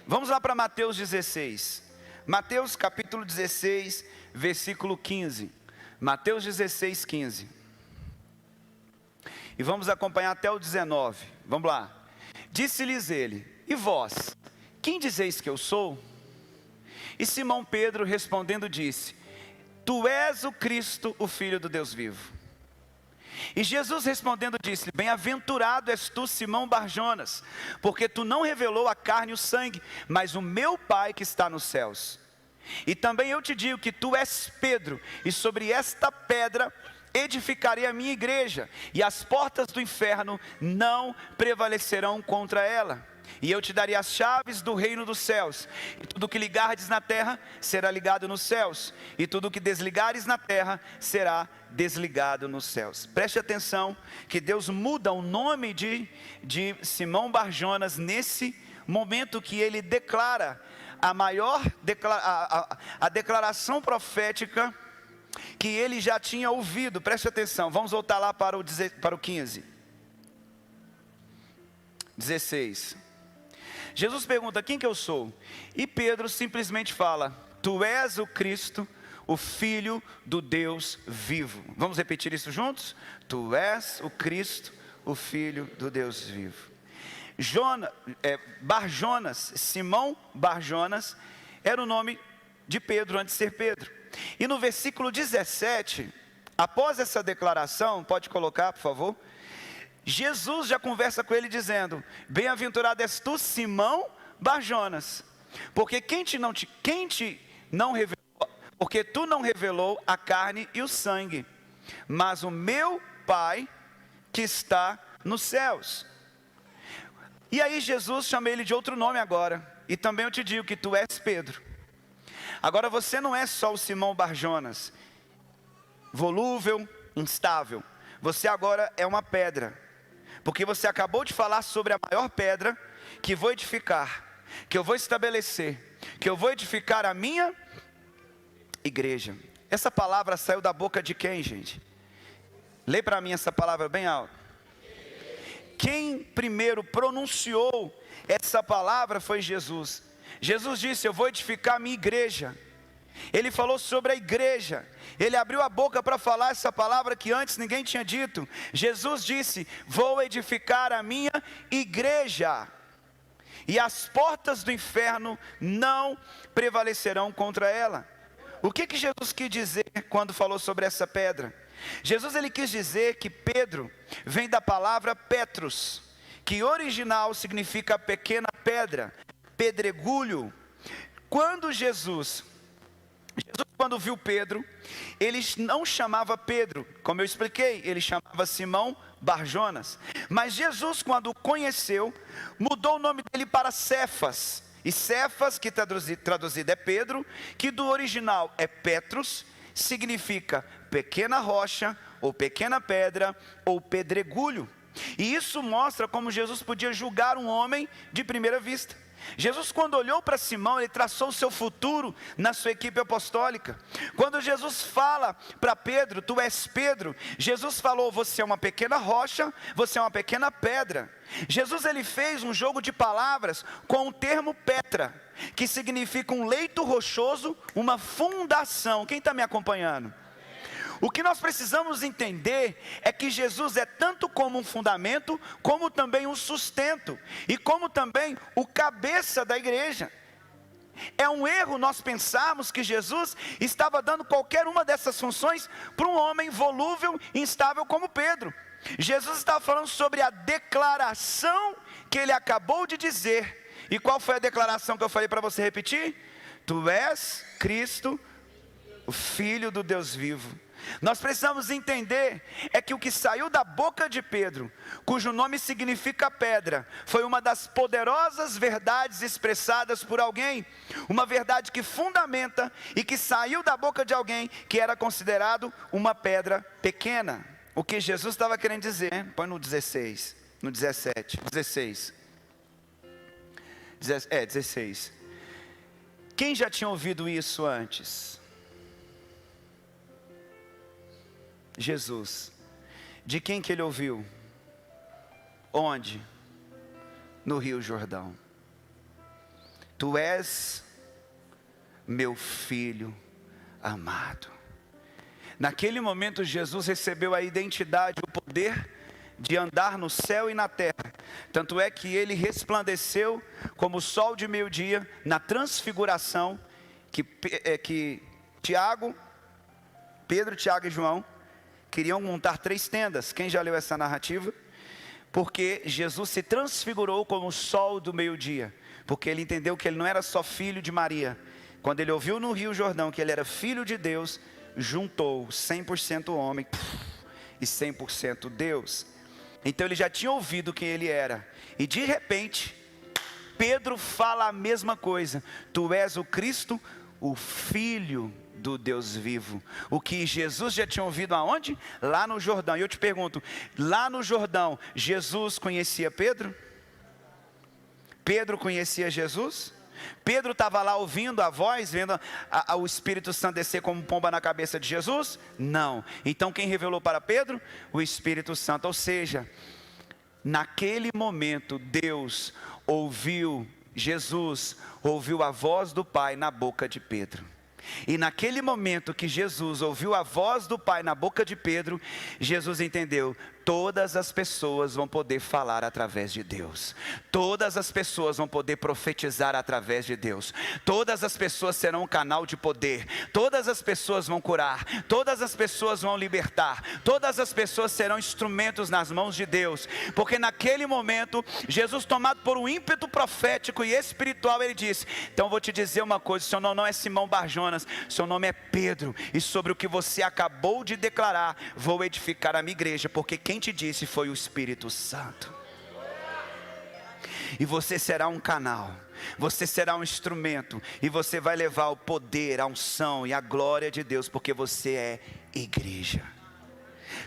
Vamos lá para Mateus 16. Mateus capítulo 16, versículo 15. Mateus 16, 15. E vamos acompanhar até o 19. Vamos lá. Disse-lhes ele: e vós, quem dizeis que eu sou? E Simão Pedro respondendo disse: tu és o Cristo, o Filho do Deus vivo. E Jesus respondendo disse-lhe: bem-aventurado és tu, Simão Barjonas, porque tu não revelou a carne e o sangue, mas o meu Pai que está nos céus. E também eu te digo que tu és Pedro, e sobre esta pedra edificarei a minha igreja, e as portas do inferno não prevalecerão contra ela. E eu te darei as chaves do reino dos céus, e tudo que ligardes na terra será ligado nos céus, e tudo que desligares na terra será desligado nos céus. Preste atenção que Deus muda o nome de Simão Barjonas nesse momento que ele declara a declaração profética que ele já tinha ouvido. Preste atenção, vamos voltar lá para o 15. 16. Jesus pergunta: quem que eu sou? E Pedro simplesmente fala: tu és o Cristo, o Filho do Deus vivo. Vamos repetir isso juntos? Tu és o Cristo, o Filho do Deus vivo. Barjonas, Simão Barjonas, era o nome de Pedro antes de ser Pedro. E no versículo 17, após essa declaração, pode colocar por favor, Jesus já conversa com ele dizendo: bem-aventurado és tu, Simão Barjonas, porque porque tu não revelou a carne e o sangue, mas o meu Pai que está nos céus. E aí Jesus chama ele de outro nome agora: e também eu te digo que tu és Pedro. Agora você não é só o Simão Barjonas, volúvel, instável. Você agora é uma pedra, porque você acabou de falar sobre a maior pedra que vou edificar, que eu vou estabelecer, que eu vou edificar a minha igreja. Essa palavra saiu da boca de quem, gente? Lê para mim essa palavra bem alto. Quem primeiro pronunciou essa palavra foi Jesus. Jesus disse: eu vou edificar a minha igreja. Ele falou sobre a igreja. Ele abriu a boca para falar essa palavra que antes ninguém tinha dito. Jesus disse: vou edificar a minha igreja, e as portas do inferno não prevalecerão contra ela. O que Jesus quis dizer quando falou sobre essa pedra? Jesus ele quis dizer que Pedro vem da palavra Petrus, que original significa pequena pedra, pedregulho. Quando Jesus quando viu Pedro, ele não chamava Pedro, como eu expliquei, ele chamava Simão Barjonas. Mas Jesus, quando o conheceu, mudou o nome dele para Cefas. E Cefas, que traduzido é Pedro, que do original é Petrus, significa pequena rocha, ou pequena pedra, ou pedregulho. E isso mostra como Jesus podia julgar um homem de primeira vista. Jesus, quando olhou para Simão, ele traçou o seu futuro na sua equipe apostólica. Quando Jesus fala para Pedro, tu és Pedro, Jesus falou, você é uma pequena rocha, você é uma pequena pedra. Jesus ele fez um jogo de palavras com o termo Petra, que significa um leito rochoso, uma fundação. Quem está me acompanhando? O que nós precisamos entender é que Jesus é tanto como um fundamento, como também um sustento, e como também o cabeça da igreja. É um erro nós pensarmos que Jesus estava dando qualquer uma dessas funções para um homem volúvel e instável como Pedro. Jesus estava falando sobre a declaração que ele acabou de dizer. E qual foi a declaração que eu falei para você repetir? Tu és Cristo, o Filho do Deus vivo. Nós precisamos entender é que o que saiu da boca de Pedro, cujo nome significa pedra, foi uma das poderosas verdades expressadas por alguém, uma verdade que fundamenta e que saiu da boca de alguém que era considerado uma pedra pequena. O que Jesus estava querendo dizer, né? Põe no 16, no 17, 16. 16. Quem já tinha ouvido isso antes? Jesus. De quem que ele ouviu? Onde? No Rio Jordão. Tu és meu filho amado. Naquele momento Jesus recebeu a identidade, o poder de andar no céu e na terra. Tanto é que ele resplandeceu como o sol de meio-dia na transfiguração que Pedro, Tiago e João queriam montar 3 tendas. Quem já leu essa narrativa? Porque Jesus se transfigurou como o sol do meio-dia, porque ele entendeu que ele não era só filho de Maria. Quando ele ouviu no Rio Jordão que ele era filho de Deus, juntou 100% homem e 100% Deus. Então ele já tinha ouvido quem ele era, e de repente Pedro fala a mesma coisa: tu és o Cristo, o Filho do Deus vivo. O que Jesus já tinha ouvido aonde? Lá no Jordão. E eu te pergunto, lá no Jordão, Jesus conhecia Pedro? Pedro conhecia Jesus? Pedro estava lá ouvindo a voz, vendo o Espírito Santo descer como pomba na cabeça de Jesus? Não. Então quem revelou para Pedro? O Espírito Santo. Ou seja, naquele momento Deus ouviu, Jesus ouviu a voz do Pai na boca de Pedro. E naquele momento que Jesus ouviu a voz do Pai na boca de Pedro, Jesus entendeu: todas as pessoas vão poder falar através de Deus, todas as pessoas vão poder profetizar através de Deus, todas as pessoas serão um canal de poder, todas as pessoas vão curar, todas as pessoas vão libertar, todas as pessoas serão instrumentos nas mãos de Deus. Porque naquele momento, Jesus, tomado por um ímpeto profético e espiritual, ele disse: então vou te dizer uma coisa, seu nome não é Simão Barjonas, seu nome é Pedro, e sobre o que você acabou de declarar, vou edificar a minha igreja, porque quem te disse foi o Espírito Santo. E você será um canal, você será um instrumento, e você vai levar o poder, a unção e a glória de Deus, porque você é igreja.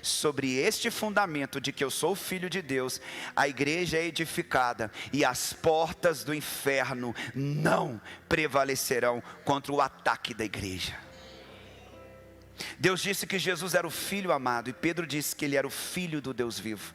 Sobre este fundamento de que eu sou filho de Deus, a igreja é edificada, e as portas do inferno não prevalecerão contra o ataque da igreja. Deus disse que Jesus era o Filho amado, e Pedro disse que ele era o Filho do Deus vivo.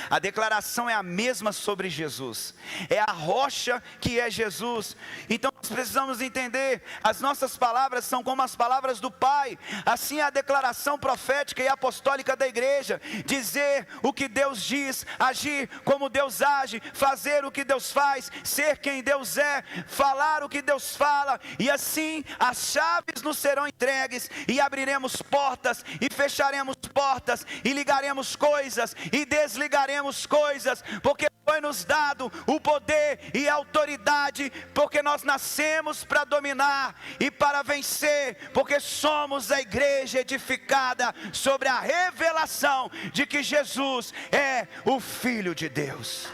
A declaração é a mesma sobre Jesus, é a rocha que é Jesus. Então nós precisamos entender, as nossas palavras são como as palavras do Pai. Assim é a declaração profética e apostólica da igreja: dizer o que Deus diz, agir como Deus age, fazer o que Deus faz, ser quem Deus é, falar o que Deus fala. E assim as chaves nos serão entregues, e abriremos abriremos portas e fecharemos portas, e ligaremos coisas e desligaremos coisas, porque foi nos dado o poder e a autoridade, porque nós nascemos para dominar e para vencer, porque somos a igreja edificada sobre a revelação de que Jesus é o Filho de Deus.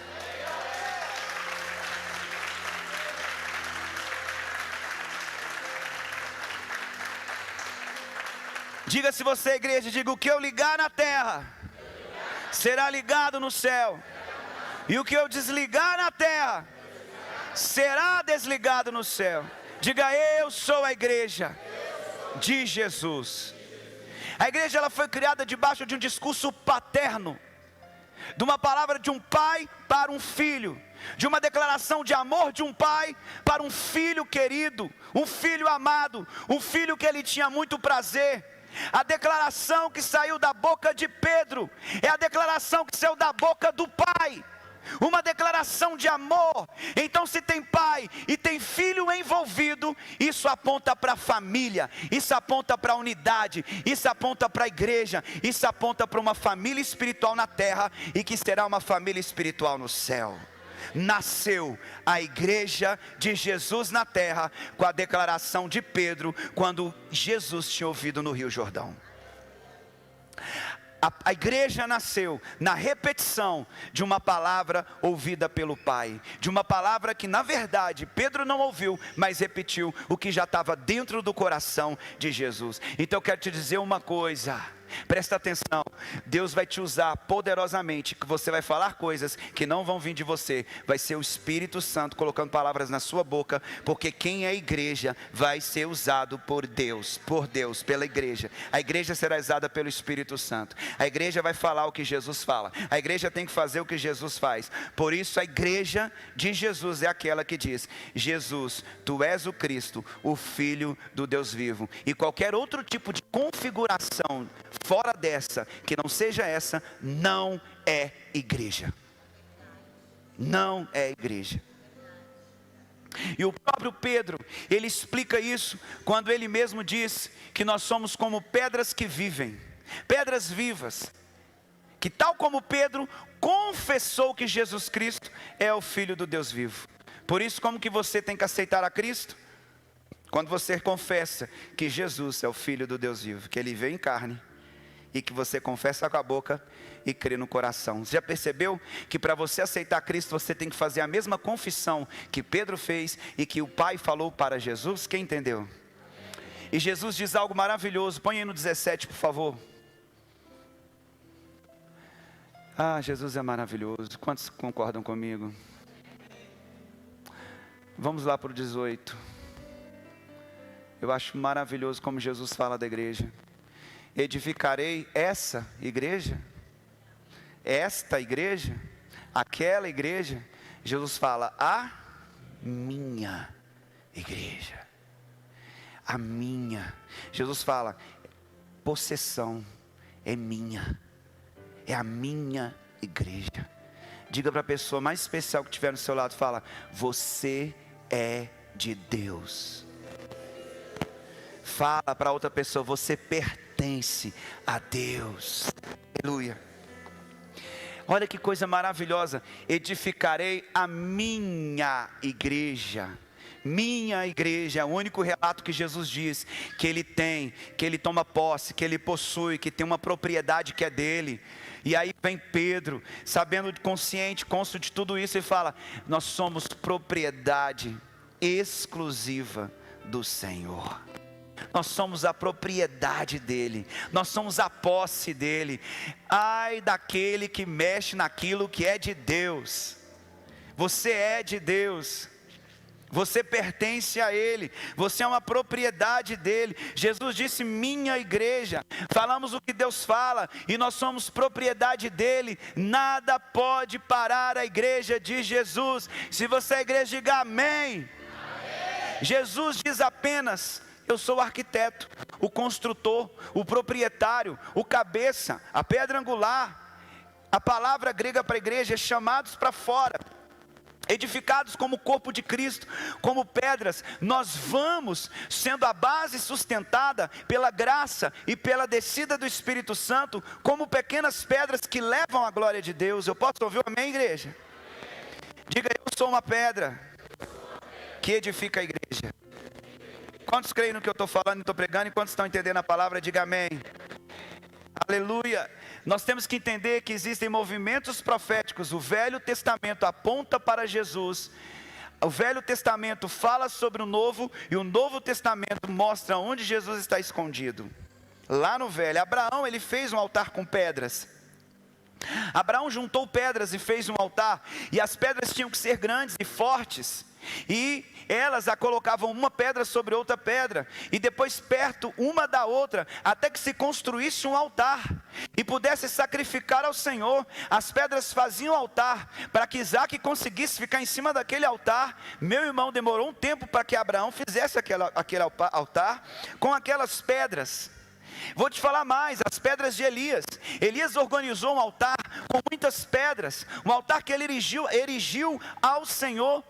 Diga, se você é igreja, diga: o que eu ligar na terra será ligado no céu, e o que eu desligar na terra será desligado no céu. Diga: eu sou a igreja de Jesus. A igreja, ela foi criada debaixo de um discurso paterno, de uma palavra de um pai para um filho, de uma declaração de amor de um pai para um filho querido, um filho amado, um filho que ele tinha muito prazer. A declaração que saiu da boca de Pedro é a declaração que saiu da boca do pai, uma declaração de amor. Então, se tem pai e tem filho envolvido, isso aponta para a família, isso aponta para a unidade, isso aponta para a igreja, isso aponta para uma família espiritual na terra, e que será uma família espiritual no céu. Nasceu a igreja de Jesus na terra com a declaração de Pedro, quando Jesus tinha ouvido no Rio Jordão. A igreja nasceu na repetição de uma palavra ouvida pelo Pai, de uma palavra que na verdade Pedro não ouviu, mas repetiu o que já estava dentro do coração de Jesus. Então eu quero te dizer uma coisa, presta atenção: Deus vai te usar poderosamente, que você vai falar coisas que não vão vir de você, vai ser o Espírito Santo colocando palavras na sua boca, porque quem é igreja vai ser usado por Deus, pela igreja. A igreja será usada pelo Espírito Santo, a igreja vai falar o que Jesus fala, a igreja tem que fazer o que Jesus faz. Por isso a igreja de Jesus é aquela que diz: Jesus, tu és o Cristo, o Filho do Deus vivo. E qualquer outro tipo de configuração fora dessa, que não seja essa, não é igreja. Não é igreja. E o próprio Pedro, ele explica isso quando ele mesmo diz que nós somos como pedras que vivem, pedras vivas, que tal como Pedro confessou que Jesus Cristo é o Filho do Deus vivo. Por isso, como que você tem que aceitar a Cristo? Quando você confessa que Jesus é o Filho do Deus vivo, que Ele veio em carne, e que você confessa com a boca e crê no coração. Você já percebeu que para você aceitar Cristo, você tem que fazer a mesma confissão que Pedro fez e que o Pai falou para Jesus? Quem entendeu? E Jesus diz algo maravilhoso. Põe aí no 17, por favor. Ah, Jesus é maravilhoso. Quantos concordam comigo? Vamos lá para o 18. Eu acho maravilhoso como Jesus fala da igreja. Edificarei essa igreja, esta igreja, aquela igreja. Jesus fala: a minha igreja, a minha. Jesus fala: possessão é minha, é a minha igreja. Diga para a pessoa mais especial que estiver no seu lado, fala: você é de Deus. Fala para outra pessoa: você pertence a Deus. Aleluia. Olha que coisa maravilhosa. Edificarei a minha igreja. Minha igreja é o único relato que Jesus diz que Ele tem, que Ele toma posse, que Ele possui, que tem uma propriedade que é dele. E aí vem Pedro, sabendo, consciente, cônscio de tudo isso, e fala: nós somos propriedade exclusiva do Senhor. Nós somos a propriedade dele, nós somos a posse dele. Ai daquele que mexe naquilo que é de Deus. Você é de Deus, você pertence a Ele, você é uma propriedade dele. Jesus disse: minha igreja. Falamos o que Deus fala e nós somos propriedade dele. Nada pode parar a igreja de Jesus. Se você é igreja, diga amém. Jesus diz apenas: eu sou o arquiteto, o construtor, o proprietário, o cabeça, a pedra angular. A palavra grega para a igreja é chamados para fora, edificados como o corpo de Cristo, como pedras, nós vamos sendo a base sustentada pela graça e pela descida do Espírito Santo, como pequenas pedras que levam a glória de Deus. Eu posso ouvir um amém, igreja? Diga, eu sou uma pedra que edifica a igreja. Quantos creem no que eu estou falando e estou pregando? E quantos estão entendendo a palavra? Diga amém. Aleluia. Nós temos que entender que existem movimentos proféticos. O Velho Testamento aponta para Jesus. O Velho Testamento fala sobre o Novo, e o Novo Testamento mostra onde Jesus está escondido. Lá no Velho, Abraão, ele fez um altar com pedras. Abraão juntou pedras e fez um altar, e as pedras tinham que ser grandes e fortes, e elas a colocavam uma pedra sobre outra pedra, e depois perto uma da outra, até que se construísse um altar, e pudesse sacrificar ao Senhor. As pedras faziam altar, para que Isaac conseguisse ficar em cima daquele altar. Meu irmão, demorou um tempo para que Abraão fizesse aquele altar, com aquelas pedras. Vou te falar mais, as pedras de Elias. Elias organizou um altar com muitas pedras, um altar que ele erigiu ao Senhor.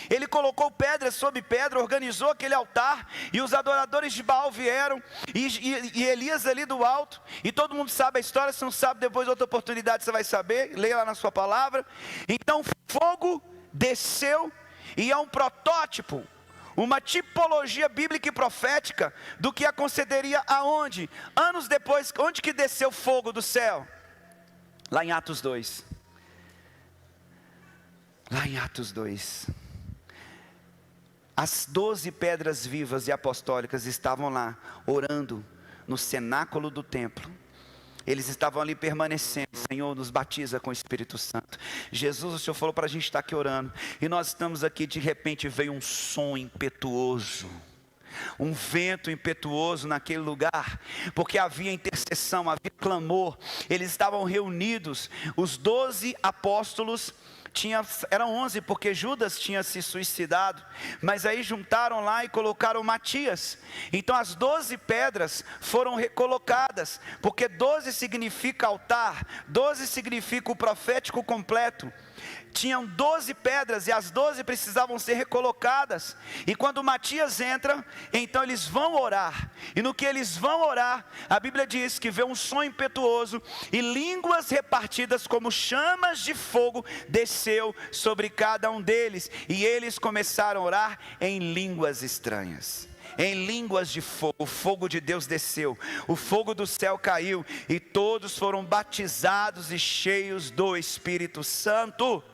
Ele colocou pedra sobre pedra, organizou aquele altar, e os adoradores de Baal vieram, e Elias ali do alto, e todo mundo sabe a história. Se não sabe, depois outra oportunidade você vai saber, leia lá na sua palavra. Então fogo desceu, e é um protótipo, uma tipologia bíblica e profética do que aconteceria aonde? Anos depois. Onde que desceu fogo do céu? Lá em Atos 2. Lá em Atos 2. As 12 pedras vivas e apostólicas estavam lá, orando, no cenáculo do templo. Eles estavam ali permanecendo. Senhor, nos batiza com o Espírito Santo. Jesus, o Senhor falou para a gente estar aqui orando, e nós estamos aqui, de repente veio um som impetuoso, um vento impetuoso naquele lugar, porque havia intercessão, havia clamor. Eles estavam reunidos, os 12 apóstolos, eram 11, porque Judas tinha se suicidado, mas aí juntaram lá e colocaram Matias. Então as 12 pedras foram recolocadas, porque 12 significa altar, 12 significa o profético completo. Tinham 12 pedras, e as 12 precisavam ser recolocadas. E quando Matias entra, então eles vão orar, e no que eles vão orar, a Bíblia diz que veio um som impetuoso, e línguas repartidas como chamas de fogo desceu sobre cada um deles, e eles começaram a orar em línguas estranhas, em línguas de fogo. O fogo de Deus desceu, o fogo do céu caiu, e todos foram batizados e cheios do Espírito Santo.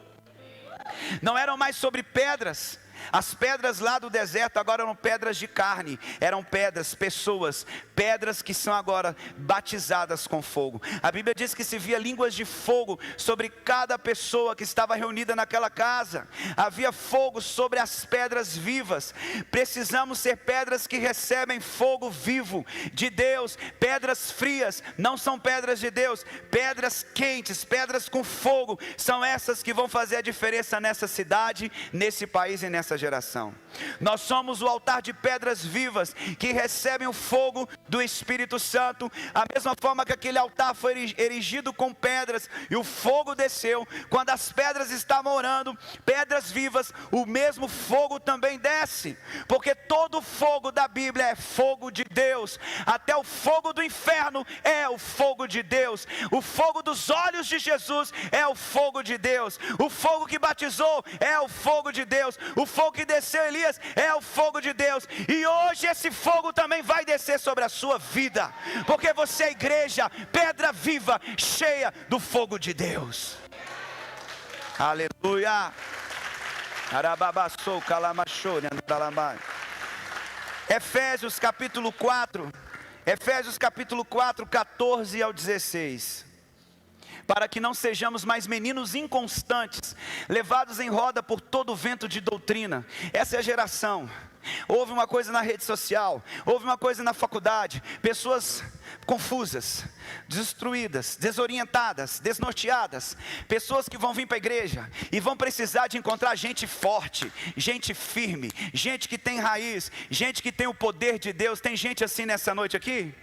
Não eram mais sobre pedras. As pedras lá do deserto agora eram pedras de carne, eram pedras, pessoas, pedras que são agora batizadas com fogo. A Bíblia diz que se via línguas de fogo sobre cada pessoa que estava reunida naquela casa. Havia fogo sobre as pedras vivas. Precisamos ser pedras que recebem fogo vivo de Deus. Pedras frias não são pedras de Deus. Pedras quentes, pedras com fogo, são essas que vão fazer a diferença nessa cidade, nesse país e nessa geração. Nós somos o altar de pedras vivas que recebem o fogo do Espírito Santo. A mesma forma que aquele altar foi erigido com pedras e o fogo desceu, quando as pedras estavam orando, pedras vivas, o mesmo fogo também desce, porque todo o fogo da Bíblia é fogo de Deus. Até o fogo do inferno é o fogo de Deus. O fogo dos olhos de Jesus é o fogo de Deus. O fogo que batizou é o fogo de Deus. O fogo que desceu Elias é o fogo de Deus. E hoje esse fogo também vai descer sobre a sua vida, porque você é a igreja, pedra viva, cheia do fogo de Deus. Aleluia. Efésios capítulo 4, Efésios capítulo 4, 14 ao 16. Para que não sejamos mais meninos inconstantes, levados em roda por todo vento de doutrina. Essa é a geração. Houve uma coisa na rede social, houve uma coisa na faculdade, pessoas confusas, destruídas, desorientadas, desnorteadas, pessoas que vão vir para a igreja e vão precisar de encontrar gente forte, gente firme, gente que tem raiz, gente que tem o poder de Deus. Tem gente assim nessa noite aqui?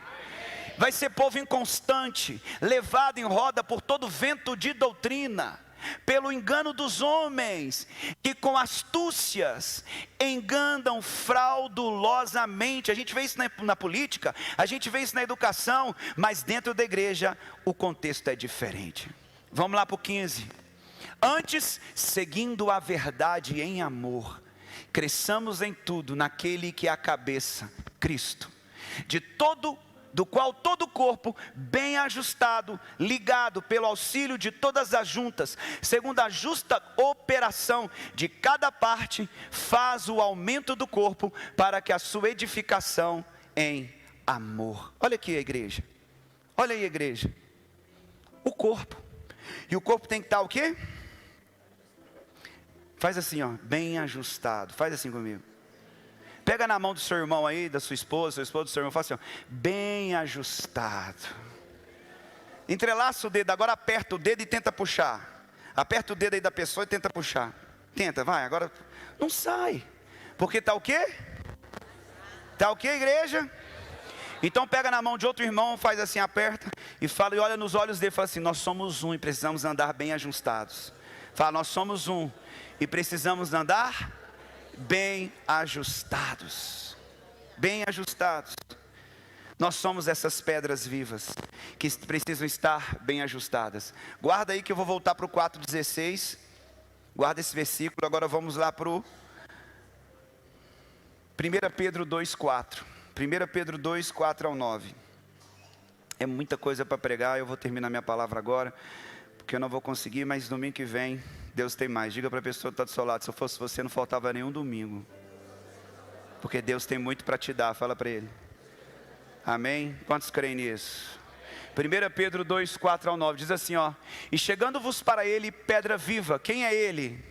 Vai ser povo inconstante, levado em roda por todo vento de doutrina. pelo engano dos homens, que com astúcias enganam fraudulosamente. A gente vê isso na política, a gente vê isso na educação, mas dentro da igreja o contexto é diferente. Vamos lá para o 15. Antes, seguindo a verdade em amor, cresçamos em tudo naquele que é a cabeça, Cristo, do qual todo o corpo, bem ajustado, ligado pelo auxílio de todas as juntas, segundo a justa operação de cada parte, faz o aumento do corpo para que a sua edificação em amor. Olha aqui a igreja, olha aí a igreja, o corpo, e o corpo tem que estar o quê? Faz assim, ó, bem ajustado. Faz assim comigo. Pega na mão do seu irmão aí, da sua esposa do seu irmão, faz assim, ó, bem ajustado. Entrelaça o dedo, agora aperta o dedo e tenta puxar. Aperta o dedo aí da pessoa e tenta puxar. Tenta, vai, agora não sai. Porque está o quê? Está o quê, igreja? Então pega na mão de outro irmão, faz assim, aperta e fala, e olha nos olhos dele e fala assim, nós somos um e precisamos andar bem ajustados. Fala, nós somos um e precisamos andar bem ajustados. Bem ajustados. Nós somos essas pedras vivas que precisam estar bem ajustadas. Guarda aí que eu vou voltar para o 4,16. Guarda esse versículo. Agora vamos lá para o 1 Pedro 2,4. 1 Pedro 2, 4 ao 9. É muita coisa para pregar. Eu vou terminar minha palavra agora, porque eu não vou conseguir, mas domingo que vem Deus tem mais. Diga para a pessoa que está do seu lado, se eu fosse você não faltava nenhum domingo, porque Deus tem muito para te dar. Fala para ele. Amém? Quantos creem nisso? 1 Pedro 2, 4 ao 9 diz assim, ó: e chegando-vos para ele pedra viva. Quem é ele?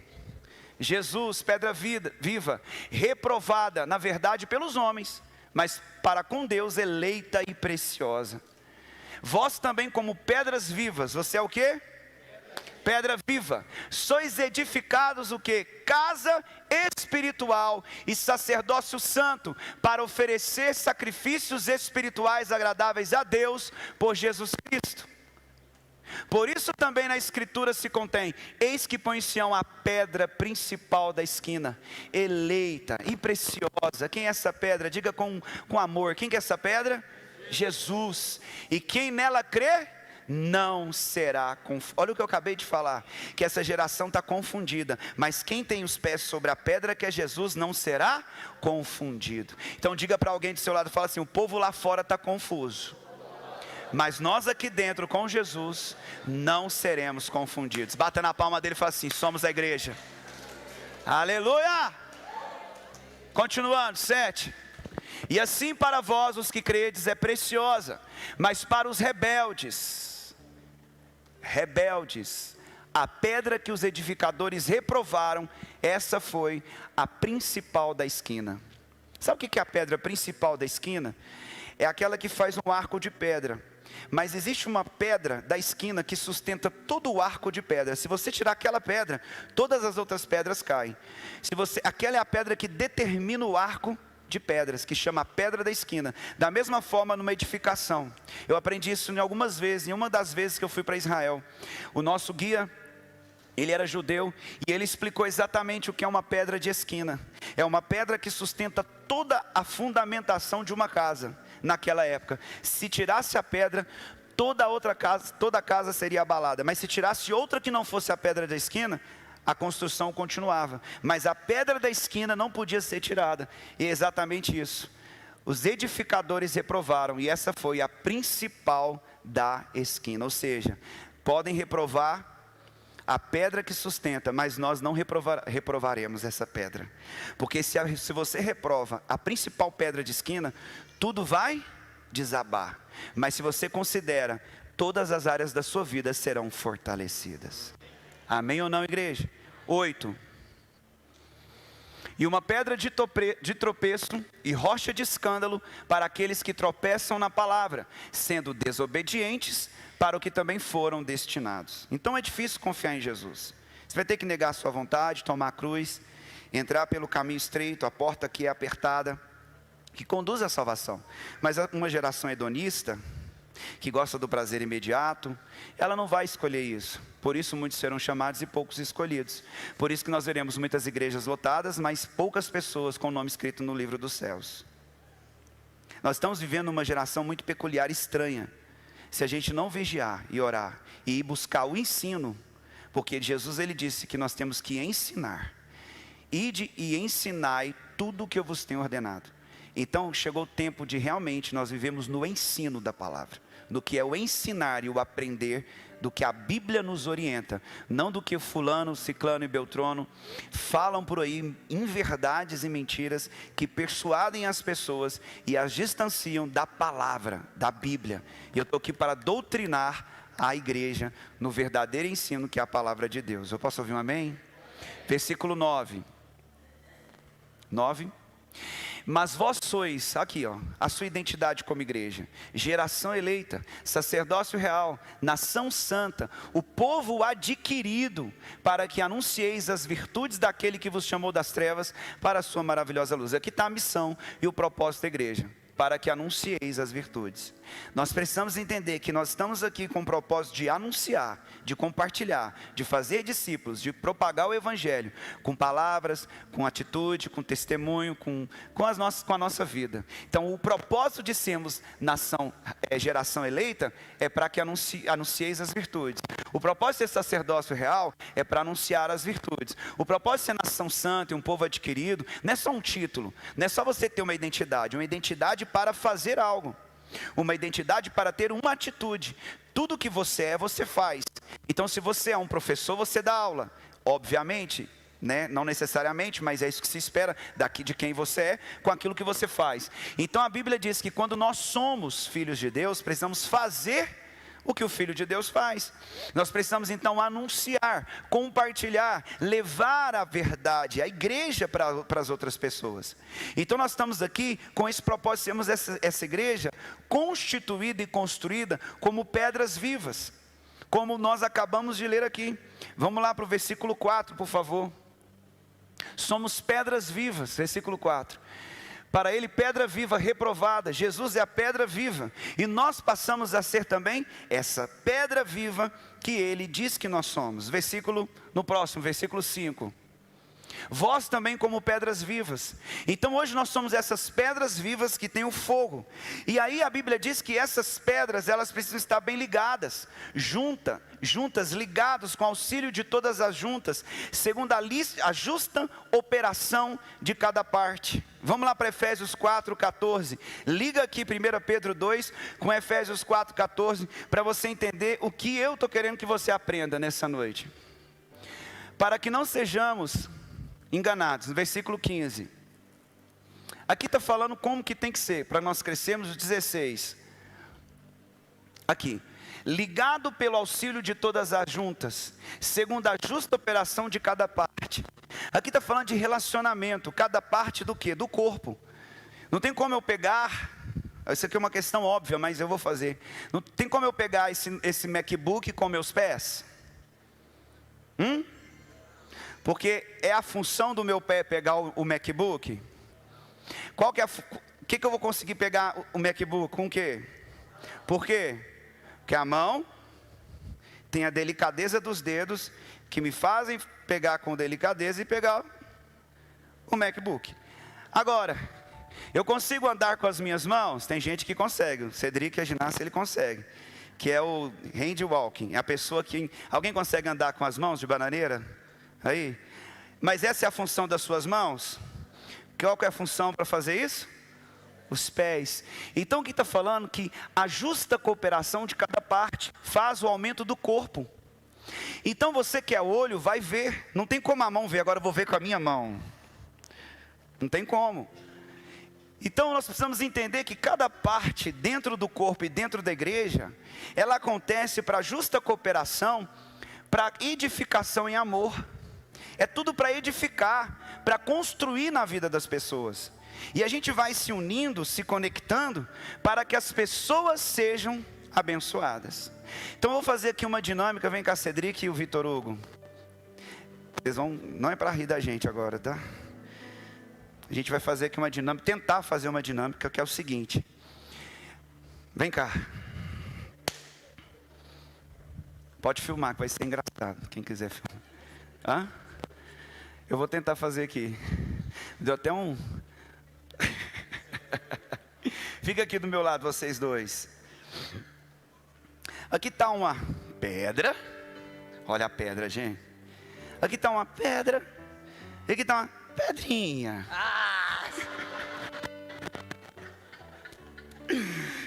Jesus, pedra viva, reprovada na verdade pelos homens, mas para com Deus eleita e preciosa. Vós também como pedras vivas, você é o quê? Pedra viva, sois edificados o quê? Casa espiritual e sacerdócio santo, para oferecer sacrifícios espirituais agradáveis a Deus por Jesus Cristo. Por isso também na escritura se contém, eis que põe em Sião a pedra principal da esquina, eleita e preciosa. Quem é essa pedra? Diga com amor, quem que é essa pedra? Jesus. E quem nela crê, não será confundido. Olha o que eu acabei de falar, que essa geração está confundida, mas quem tem os pés sobre a pedra que é Jesus, não será confundido. Então diga para alguém do seu lado, fala assim, o povo lá fora está confuso, mas nós aqui dentro com Jesus não seremos confundidos. Bata na palma dele e fala assim, somos a igreja. Aleluia. Continuando, 7. E assim para vós os que credes é preciosa, mas para os rebeldes, a pedra que os edificadores reprovaram, essa foi a principal da esquina. Sabe o que é a pedra principal da esquina? É aquela que faz um arco de pedra. Mas existe uma pedra da esquina que sustenta todo o arco de pedra. Se você tirar aquela pedra, todas as outras pedras caem. Aquela é a pedra que determina o arco de pedras, que chama a pedra da esquina. Da mesma forma numa edificação. Eu aprendi isso em algumas vezes, em uma das vezes que eu fui para Israel. O nosso guia, ele era judeu, e ele explicou exatamente o que é uma pedra de esquina. É uma pedra que sustenta toda a fundamentação de uma casa, naquela época. Se tirasse a pedra, toda a casa seria abalada. Mas se tirasse outra que não fosse a pedra da esquina, a construção continuava, mas a pedra da esquina não podia ser tirada. E é exatamente isso. Os edificadores reprovaram, e essa foi a principal da esquina. Ou seja, podem reprovar a pedra que sustenta, mas nós não reprovaremos essa pedra. Porque se você reprova a principal pedra de esquina, tudo vai desabar. Mas se você considera, todas as áreas da sua vida serão fortalecidas. Amém ou não, igreja? 8. E uma pedra de tropeço e rocha de escândalo para aqueles que tropeçam na palavra, sendo desobedientes para o que também foram destinados. Então é difícil confiar em Jesus. Você vai ter que negar a sua vontade, tomar a cruz, entrar pelo caminho estreito, a porta que é apertada, que conduz à salvação. Mas uma geração hedonista, que gosta do prazer imediato, ela não vai escolher isso. Por isso muitos serão chamados e poucos escolhidos. Por isso que nós veremos muitas igrejas lotadas, mas poucas pessoas com o nome escrito no livro dos céus. Nós estamos vivendo uma geração muito peculiar e estranha. Se a gente não vigiar e orar e ir buscar o ensino, porque Jesus ele disse que nós temos que ensinar. Ide e ensinai tudo o que eu vos tenho ordenado. Então chegou o tempo de realmente nós vivemos no ensino da palavra, no que é o ensinar e o aprender, do que a Bíblia nos orienta, não do que o fulano, ciclano e beltrano falam por aí, inverdades e mentiras, que persuadem as pessoas e as distanciam da palavra, da Bíblia. E eu estou aqui para doutrinar a igreja no verdadeiro ensino que é a palavra de Deus. Eu posso ouvir um amém? Versículo 9. Mas vós sois, aqui ó, a sua identidade como igreja, geração eleita, sacerdócio real, nação santa, o povo adquirido, para que anuncieis as virtudes daquele que vos chamou das trevas para a sua maravilhosa luz. Aqui está a missão e o propósito da igreja, para que anuncieis as virtudes. Nós precisamos entender que nós estamos aqui com o propósito de anunciar, de compartilhar, de fazer discípulos, de propagar o evangelho, com palavras, com atitude, com testemunho, com a nossa vida. Então o propósito de sermos geração eleita, é para que anuncieis as virtudes. O propósito de ser sacerdócio real, é para anunciar as virtudes. O propósito de ser nação santa e um povo adquirido, não é só um título, não é só você ter uma identidade para fazer algo, uma identidade para ter uma atitude. Tudo que você é, você faz. Então se você é um professor, você dá aula, obviamente, né? Não necessariamente, mas é isso que se espera daqui de quem você é, com aquilo que você faz. Então a Bíblia diz que quando nós somos filhos de Deus, precisamos fazer o que o Filho de Deus faz. Nós precisamos então anunciar, compartilhar, levar a verdade, a igreja para as outras pessoas. Então nós estamos aqui com esse propósito, sermos essa igreja constituída e construída como pedras vivas, como nós acabamos de ler aqui. Vamos lá para o versículo 4, por favor. Somos pedras vivas, versículo 4. Para ele pedra viva, reprovada. Jesus é a pedra viva, e nós passamos a ser também essa pedra viva que ele diz que nós somos. No próximo, versículo 5. Vós também como pedras vivas. Então hoje nós somos essas pedras vivas que tem o fogo. E aí a Bíblia diz que essas pedras, elas precisam estar bem ligadas, juntas, ligadas com auxílio de todas as juntas, segundo a justa operação de cada parte. Vamos lá para Efésios 4:14. Liga aqui 1 Pedro 2 com Efésios 4:14, para você entender o que eu estou querendo que você aprenda nessa noite. Para que não sejamos enganados, no versículo 15. Aqui está falando como que tem que ser, para nós crescermos. 16. Aqui. Ligado pelo auxílio de todas as juntas, segundo a justa operação de cada parte. Aqui está falando de relacionamento, cada parte do quê? Do corpo. Não tem como eu pegar, isso aqui é uma questão óbvia, mas eu vou fazer. Não tem como eu pegar esse MacBook com meus pés? Porque é a função do meu pé pegar o MacBook? Qual que é o que eu vou conseguir pegar o MacBook? Com o quê? Por quê? Porque a mão tem a delicadeza dos dedos, que me fazem pegar com delicadeza e pegar o MacBook. Agora, eu consigo andar com as minhas mãos? Tem gente que consegue. O Cedric, a ginasta, ele consegue. Que é o hand walking. É a pessoa que... Alguém consegue andar com as mãos de bananeira? Aí, mas essa é a função das suas mãos? Qual que é a função para fazer isso? Os pés. Então aqui está falando que a justa cooperação de cada parte faz o aumento do corpo. Então você que é olho vai ver. Não tem como a mão ver, agora eu vou ver com a minha mão. Não tem como. Então nós precisamos entender que cada parte dentro do corpo e dentro da igreja, ela acontece para justa cooperação, para edificação em amor. É tudo para edificar, para construir na vida das pessoas. E a gente vai se unindo, se conectando, para que as pessoas sejam abençoadas. Então eu vou fazer aqui uma dinâmica. Vem cá, Cedric e o Vitor Hugo. Vocês vão, não é para rir da gente agora, tá? A gente vai fazer aqui uma dinâmica, tentar fazer uma dinâmica, que é o seguinte. Vem cá. Pode filmar, que vai ser engraçado, quem quiser filmar. Hã? Eu vou tentar fazer aqui. Deu até um... Fica aqui do meu lado, vocês dois. Aqui está uma pedra. Olha a pedra, gente. Aqui está uma pedra. E aqui está uma pedrinha.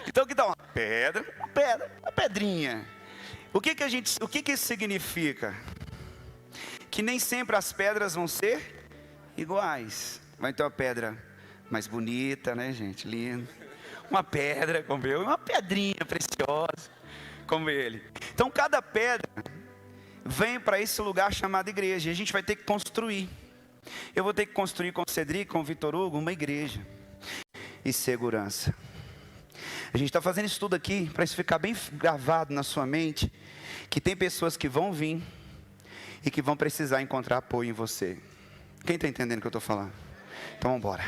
Então aqui está uma pedra, uma pedrinha. O que que isso significa? Que nem sempre as pedras vão ser iguais. Vai ter uma pedra mais bonita, né, gente? Linda. Uma pedra, como eu, uma pedrinha preciosa, como ele. Então cada pedra vem para esse lugar chamado igreja. E a gente vai ter que construir. Eu vou ter que construir com o Cedric, com o Vitor Hugo, uma igreja. E segurança. A gente está fazendo isso tudo aqui para isso ficar bem gravado na sua mente. Que tem pessoas que vão vir e que vão precisar encontrar apoio em você. Quem está entendendo o que eu estou falando? Então vamos embora.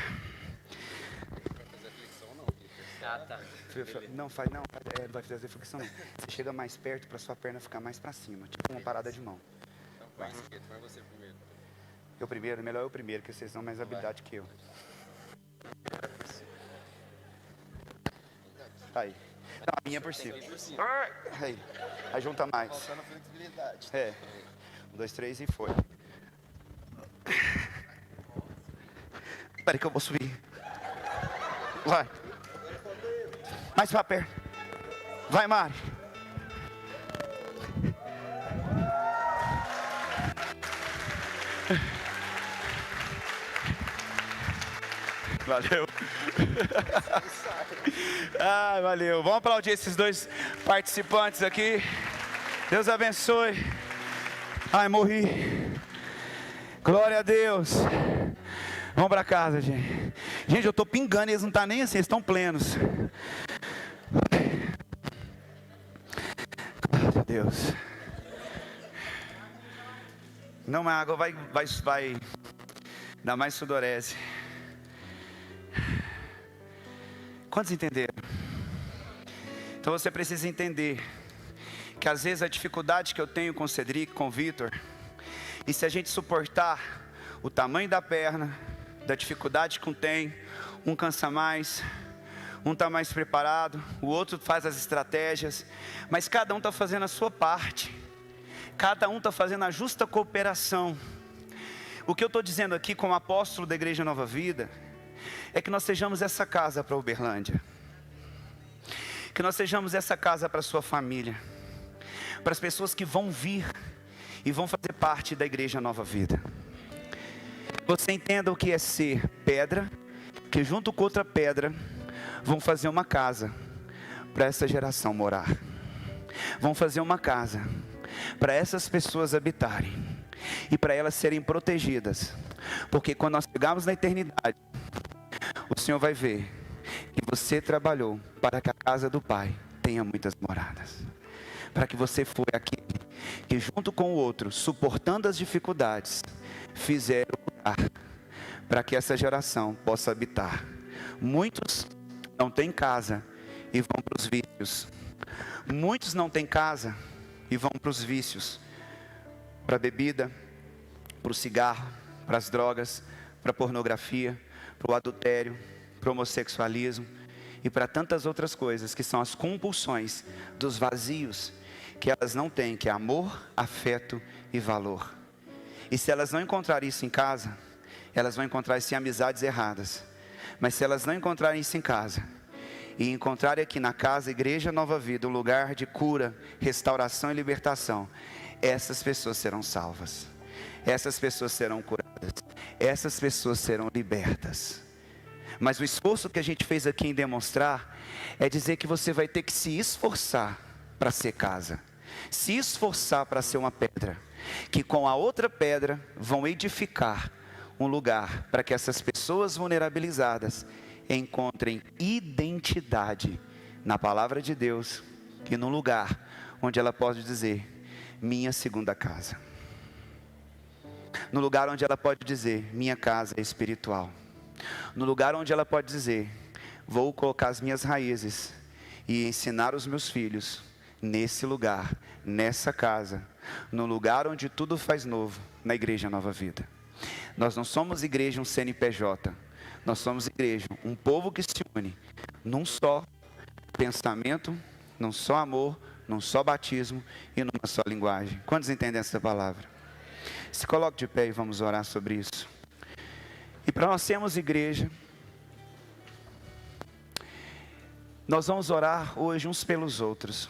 Não, não vai fazer flexão não. Você chega mais perto para sua perna ficar mais para cima, tipo uma parada de mão. Vai você primeiro. Eu primeiro, melhor eu primeiro, que vocês têm mais habilidade que eu. Aí. Não, a minha é por cima. Aí junta mais. Faltando flexibilidade. 1, 2, 3 e foi. Espera que eu vou subir. Vai. Mais para perto. Vai, Mari. Valeu. Valeu. Vamos aplaudir esses dois participantes aqui. Deus abençoe. Ai, morri. Glória a Deus. Vamos para casa, gente. Gente, eu estou pingando e eles não estão nem assim, eles estão plenos. Glória a Deus. Não, a água vai dar mais sudorese. Quantos entenderam? Então você precisa entender que às vezes a dificuldade que eu tenho com o Cedric, com o Vitor, e se a gente suportar o tamanho da perna, da dificuldade que um tem, um cansa mais, um está mais preparado, o outro faz as estratégias, mas cada um está fazendo a sua parte, cada um está fazendo a justa cooperação. O que eu estou dizendo aqui como apóstolo da Igreja Nova Vida, é que nós sejamos essa casa para Uberlândia, que nós sejamos essa casa para a sua família, para as pessoas que vão vir e vão fazer parte da Igreja Nova Vida. Você entenda o que é ser pedra, que junto com outra pedra, vão fazer uma casa para essa geração morar. Vão fazer uma casa para essas pessoas habitarem e para elas serem protegidas. Porque quando nós chegarmos na eternidade, o Senhor vai ver que você trabalhou para que a casa do Pai tenha muitas moradas. Para que você foi aquele que junto com o outro, suportando as dificuldades, fizeram lugar para que essa geração possa habitar. Muitos não têm casa e vão para os vícios. Muitos não têm casa e vão para os vícios. Para a bebida, para o cigarro, para as drogas, para a pornografia, para o adultério, para o homossexualismo e para tantas outras coisas que são as compulsões dos vazios que elas não têm, que é amor, afeto e valor. E se elas não encontrarem isso em casa, elas vão encontrar isso em amizades erradas. Mas se elas não encontrarem isso em casa e encontrarem aqui na casa, Igreja Nova Vida, um lugar de cura, restauração e libertação, essas pessoas serão salvas, essas pessoas serão curadas, essas pessoas serão libertas. Mas o esforço que a gente fez aqui em demonstrar é dizer que você vai ter que se esforçar para ser casa, se esforçar para ser uma pedra, que com a outra pedra vão edificar um lugar para que essas pessoas vulnerabilizadas encontrem identidade na palavra de Deus e num lugar onde ela pode dizer: minha segunda casa. No lugar onde ela pode dizer: minha casa é espiritual. No lugar onde ela pode dizer: vou colocar as minhas raízes e ensinar os meus filhos nesse lugar, nessa casa, no lugar onde tudo faz novo, na Igreja Nova Vida. Nós não somos igreja um CNPJ, nós somos igreja, um povo que se une num só pensamento, num só amor, num só batismo e numa só linguagem. Quantos entendem essa palavra? Se coloque de pé e vamos orar sobre isso. E para nós sermos igreja, nós vamos orar hoje uns pelos outros.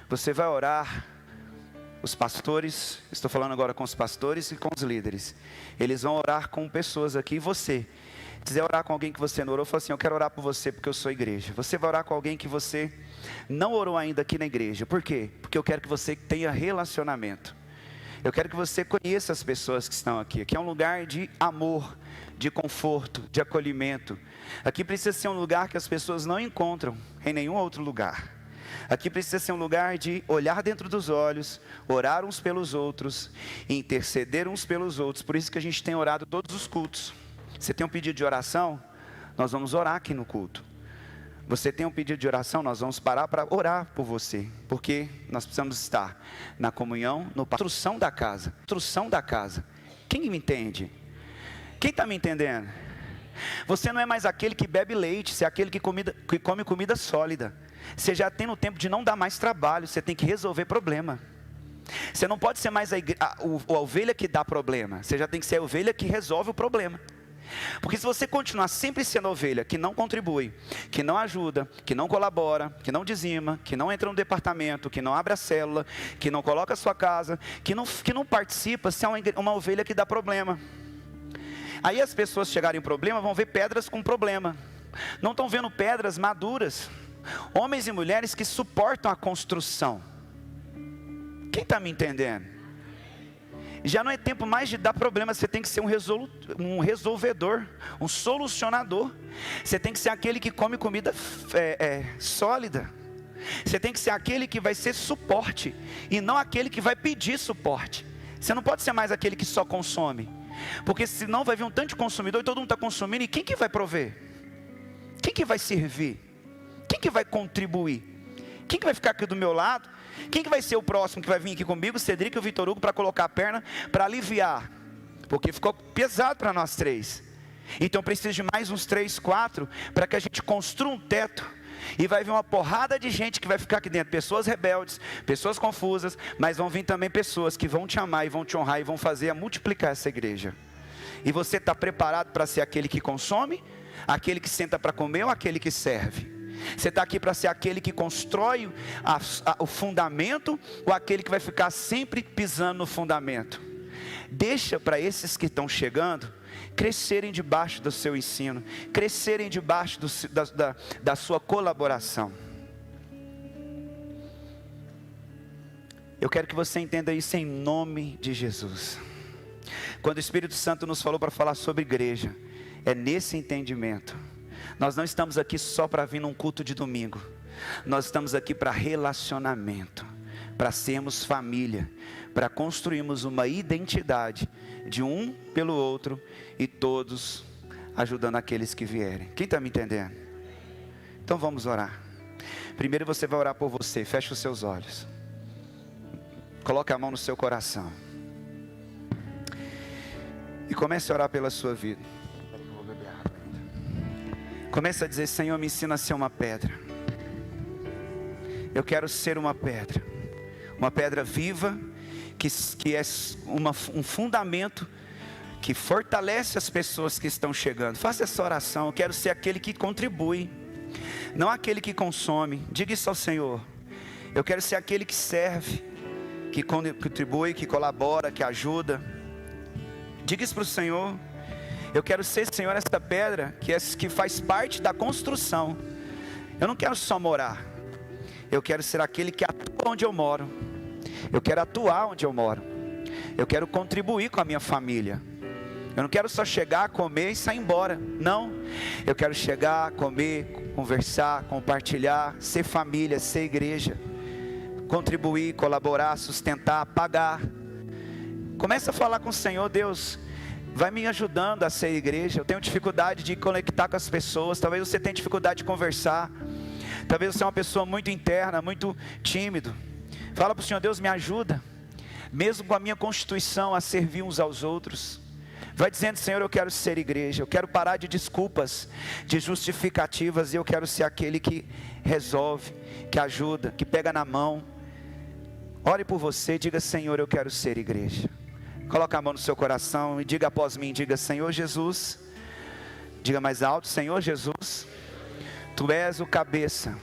Você vai orar, os pastores, estou falando agora com os pastores e com os líderes. Eles vão orar com pessoas aqui, e você quiser orar com alguém que você não orou, fala assim: eu quero orar por você porque eu sou igreja. Você vai orar com alguém que você não orou ainda aqui na igreja. Por quê? Porque eu quero que você tenha relacionamento. Eu quero que você conheça as pessoas que estão aqui. Aqui é um lugar de amor, de conforto, de acolhimento. Aqui precisa ser um lugar que as pessoas não encontram em nenhum outro lugar. Aqui precisa ser um lugar de olhar dentro dos olhos, orar uns pelos outros, interceder uns pelos outros. Por isso que a gente tem orado todos os cultos. Você tem um pedido de oração? Nós vamos orar aqui no culto. Você tem um pedido de oração? Nós vamos parar para orar por você. Porque nós precisamos estar na comunhão, na construção da casa. Construção da casa. Quem me entende? Quem está me entendendo? Você não é mais aquele que bebe leite, você é aquele que come comida sólida. Você já tem no tempo de não dar mais trabalho, você tem que resolver problema. Você não pode ser mais a ovelha que dá problema, você já tem que ser a ovelha que resolve o problema. Porque se você continuar sempre sendo a ovelha que não contribui, que não ajuda, que não colabora, que não dizima, que não entra no departamento, que não abre a célula, que não coloca a sua casa, que não participa, você é uma ovelha que dá problema. Aí as pessoas chegarem em problema, vão ver pedras com problema. Não estão vendo pedras maduras. Homens e mulheres que suportam a construção. Quem está me entendendo? Já não é tempo mais de dar problema. Você tem que ser um resolvedor, um solucionador. Você tem que ser aquele que come comida sólida. Você tem que ser aquele que vai ser suporte, e não aquele que vai pedir suporte. Você não pode ser mais aquele que só consome. Porque senão vai vir um tanto de consumidor e todo mundo está consumindo. E quem que vai prover? Quem que vai servir? Quem que vai contribuir? Quem que vai ficar aqui do meu lado? Quem que vai ser o próximo que vai vir aqui comigo? O Cedric e o Vitor Hugo, para colocar a perna, para aliviar. Porque ficou pesado para nós três. Então precisa de mais uns 3, 4, para que a gente construa um teto. E vai vir uma porrada de gente que vai ficar aqui dentro. Pessoas rebeldes, pessoas confusas. Mas vão vir também pessoas que vão te amar e vão te honrar e vão fazer a multiplicar essa igreja. E você está preparado para ser aquele que consome? Aquele que senta para comer ou aquele que serve? Você está aqui para ser aquele que constrói o fundamento, ou aquele que vai ficar sempre pisando no fundamento? Deixa para esses que estão chegando crescerem debaixo do seu ensino, crescerem debaixo da sua colaboração. Eu quero que você entenda isso em nome de Jesus. Quando o Espírito Santo nos falou para falar sobre igreja, é nesse entendimento. Nós não estamos aqui só para vir num culto de domingo. Nós estamos aqui para relacionamento, para sermos família, para construirmos uma identidade de um pelo outro e todos ajudando aqueles que vierem. Quem está me entendendo? Então vamos orar. Primeiro você vai orar por você. Feche os seus olhos. Coloque a mão no seu coração. E comece a orar pela sua vida. Comece a dizer: Senhor, me ensina a ser uma pedra. Eu quero ser uma pedra viva, que é um fundamento que fortalece as pessoas que estão chegando. Faça essa oração. Eu quero ser aquele que contribui, não aquele que consome. Diga isso ao Senhor. Eu quero ser aquele que serve, que contribui, que colabora, que ajuda. Diga isso para o Senhor. Eu quero ser, Senhor, essa pedra que faz parte da construção. Eu não quero só morar. Eu quero ser aquele que atua onde eu moro. Eu quero atuar onde eu moro. Eu quero contribuir com a minha família. Eu não quero só chegar, comer e sair embora. Não. Eu quero chegar, comer, conversar, compartilhar, ser família, ser igreja. Contribuir, colaborar, sustentar, pagar. Começa a falar com o Senhor. Deus, vai me ajudando a ser igreja. Eu tenho dificuldade de conectar com as pessoas. Talvez você tenha dificuldade de conversar. Talvez você é uma pessoa muito interna, muito tímido. Fala para o Senhor: Deus, me ajuda, mesmo com a minha constituição, a servir uns aos outros. Vai dizendo: Senhor, eu quero ser igreja, eu quero parar de desculpas, de justificativas, e eu quero ser aquele que resolve, que ajuda, que pega na mão. Ore por você, diga: Senhor, eu quero ser igreja. Coloca a mão no seu coração e diga após mim, diga: Senhor Jesus. Diga mais alto: Senhor Jesus, Tu és o cabeça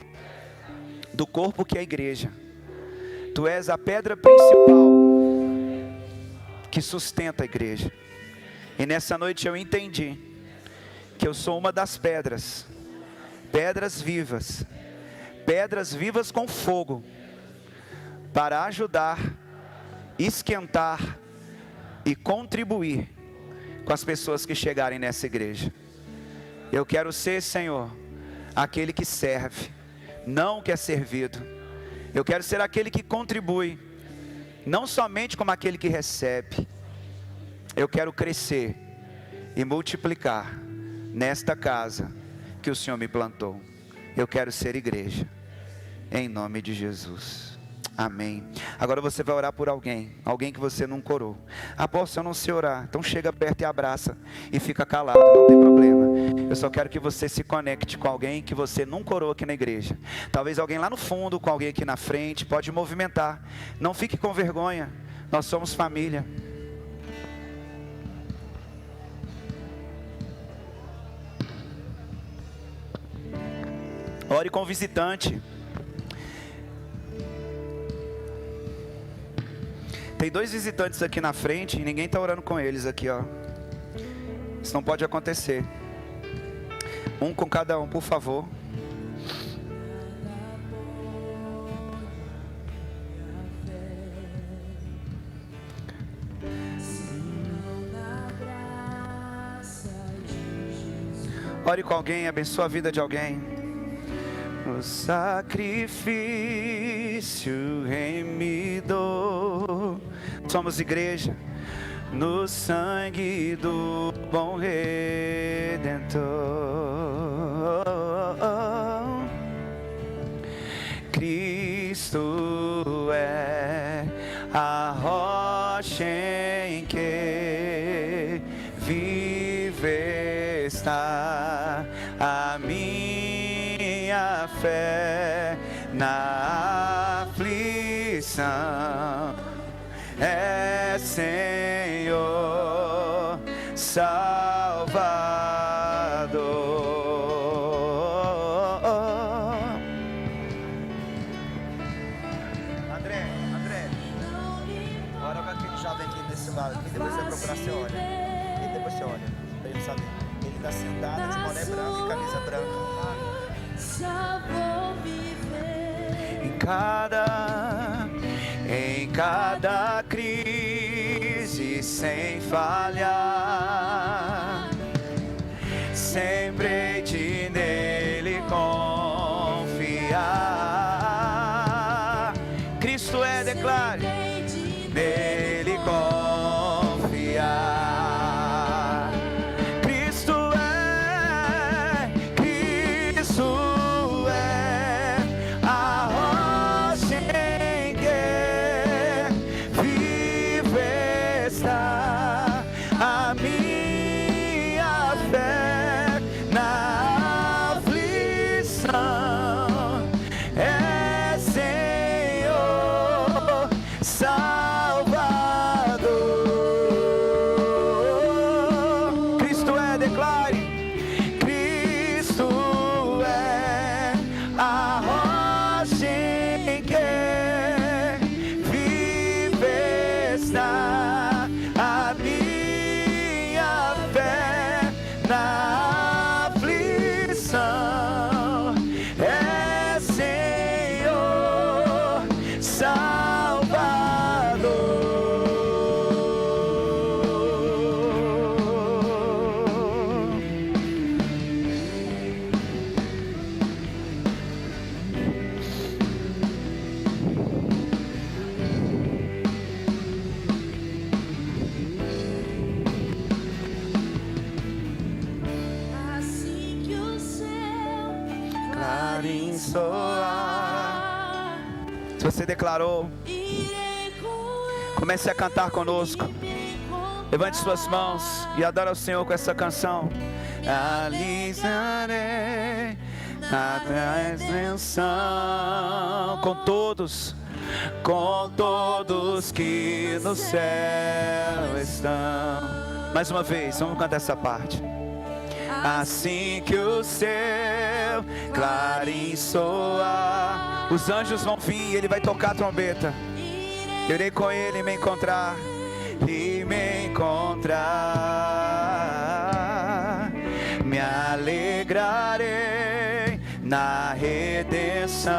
do corpo que é a igreja. Tu és a pedra principal que sustenta a igreja. E nessa noite eu entendi que eu sou uma das pedras, pedras vivas com fogo, para ajudar, esquentar e contribuir com as pessoas que chegarem nessa igreja. Eu quero ser, Senhor, aquele que serve, não que é servido. Eu quero ser aquele que contribui, não somente como aquele que recebe. Eu quero crescer e multiplicar nesta casa que o Senhor me plantou. Eu quero ser igreja, em nome de Jesus. Amém. Agora você vai orar por alguém que você nunca orou. Apóstolo, eu não sei orar. Então chega perto e abraça e fica calado, não tem problema. Eu só quero que você se conecte com alguém que você nunca orou aqui na igreja. Talvez alguém lá no fundo, com alguém aqui na frente. Pode movimentar, não fique com vergonha. Nós somos família. Ore com o visitante. Tem 2 visitantes aqui na frente e ninguém está orando com eles aqui, ó. Isso não pode acontecer. Um com cada um, por favor. Ore com alguém, abençoa a vida de alguém. O sacrifício remidor. Somos igreja no sangue do bom Redentor. Cristo é a rocha em que vive está a minha fé na aflição. É Senhor Salvador. André, bora com aquele jovem aqui desse lado, que depois você procurar, você olha. E depois você olha, pra ele saber. Ele tá sentado de boné branco e camisa branca. Em cada crise sem falhar, sempre hei de nele confiar. Cristo é, declare, nele confiar. Cristo é a rocha em que vive está a abençoar. Se você declarou, comece a cantar conosco. Levante suas mãos e adore ao Senhor com essa canção. Alisarei a transgressão com todos que no céu estão. Mais uma vez, vamos cantar essa parte. Assim que o seu clarim soar, os anjos vão vir e ele vai tocar a trombeta. Eu irei com ele me encontrar. Me alegrarei na redenção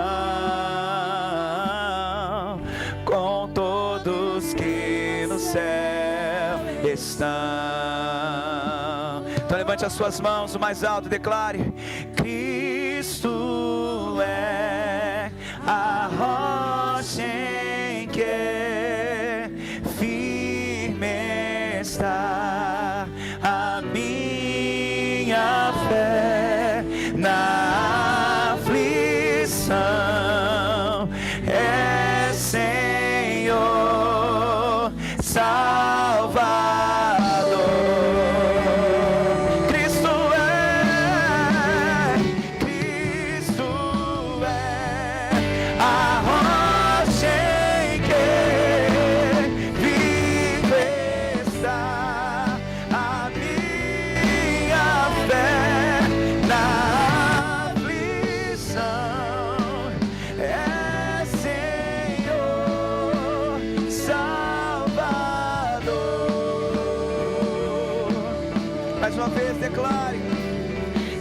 com todos que no céu estão. Então levante as suas mãos o mais alto e declare: Cristo é a rocha em que firme está a minha fé na aflição. É Senhor Salvador. Cristo é a rocha em que vive está a minha fé na aflição. É Senhor Salvador. Mais uma vez declare: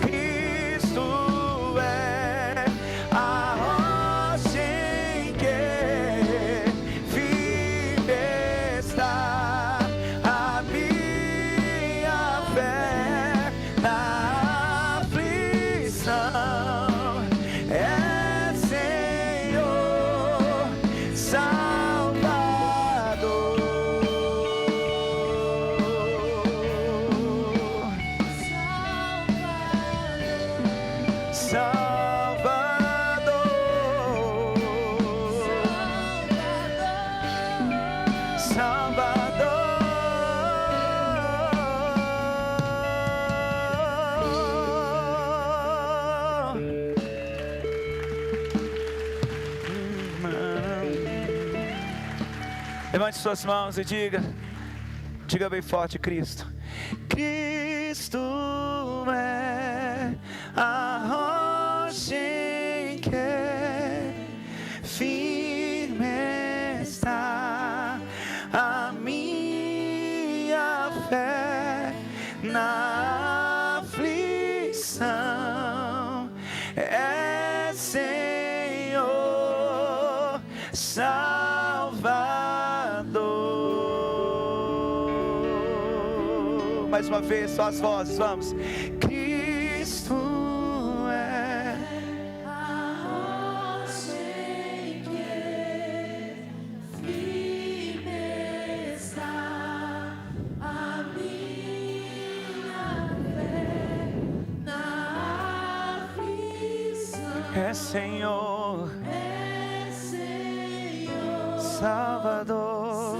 Cristo é a rocha em que firme está a minha fé na aflição. É Senhor Salvador. Levante suas mãos e diga bem forte: Cristo. Cristo é a rocha em que firme está a minha fé na aflição. É Senhor Salvador. Mais uma vez, só as vozes, vamos. Cristo é a rocha em que firme está a minha fé na aflição. É Senhor Salvador.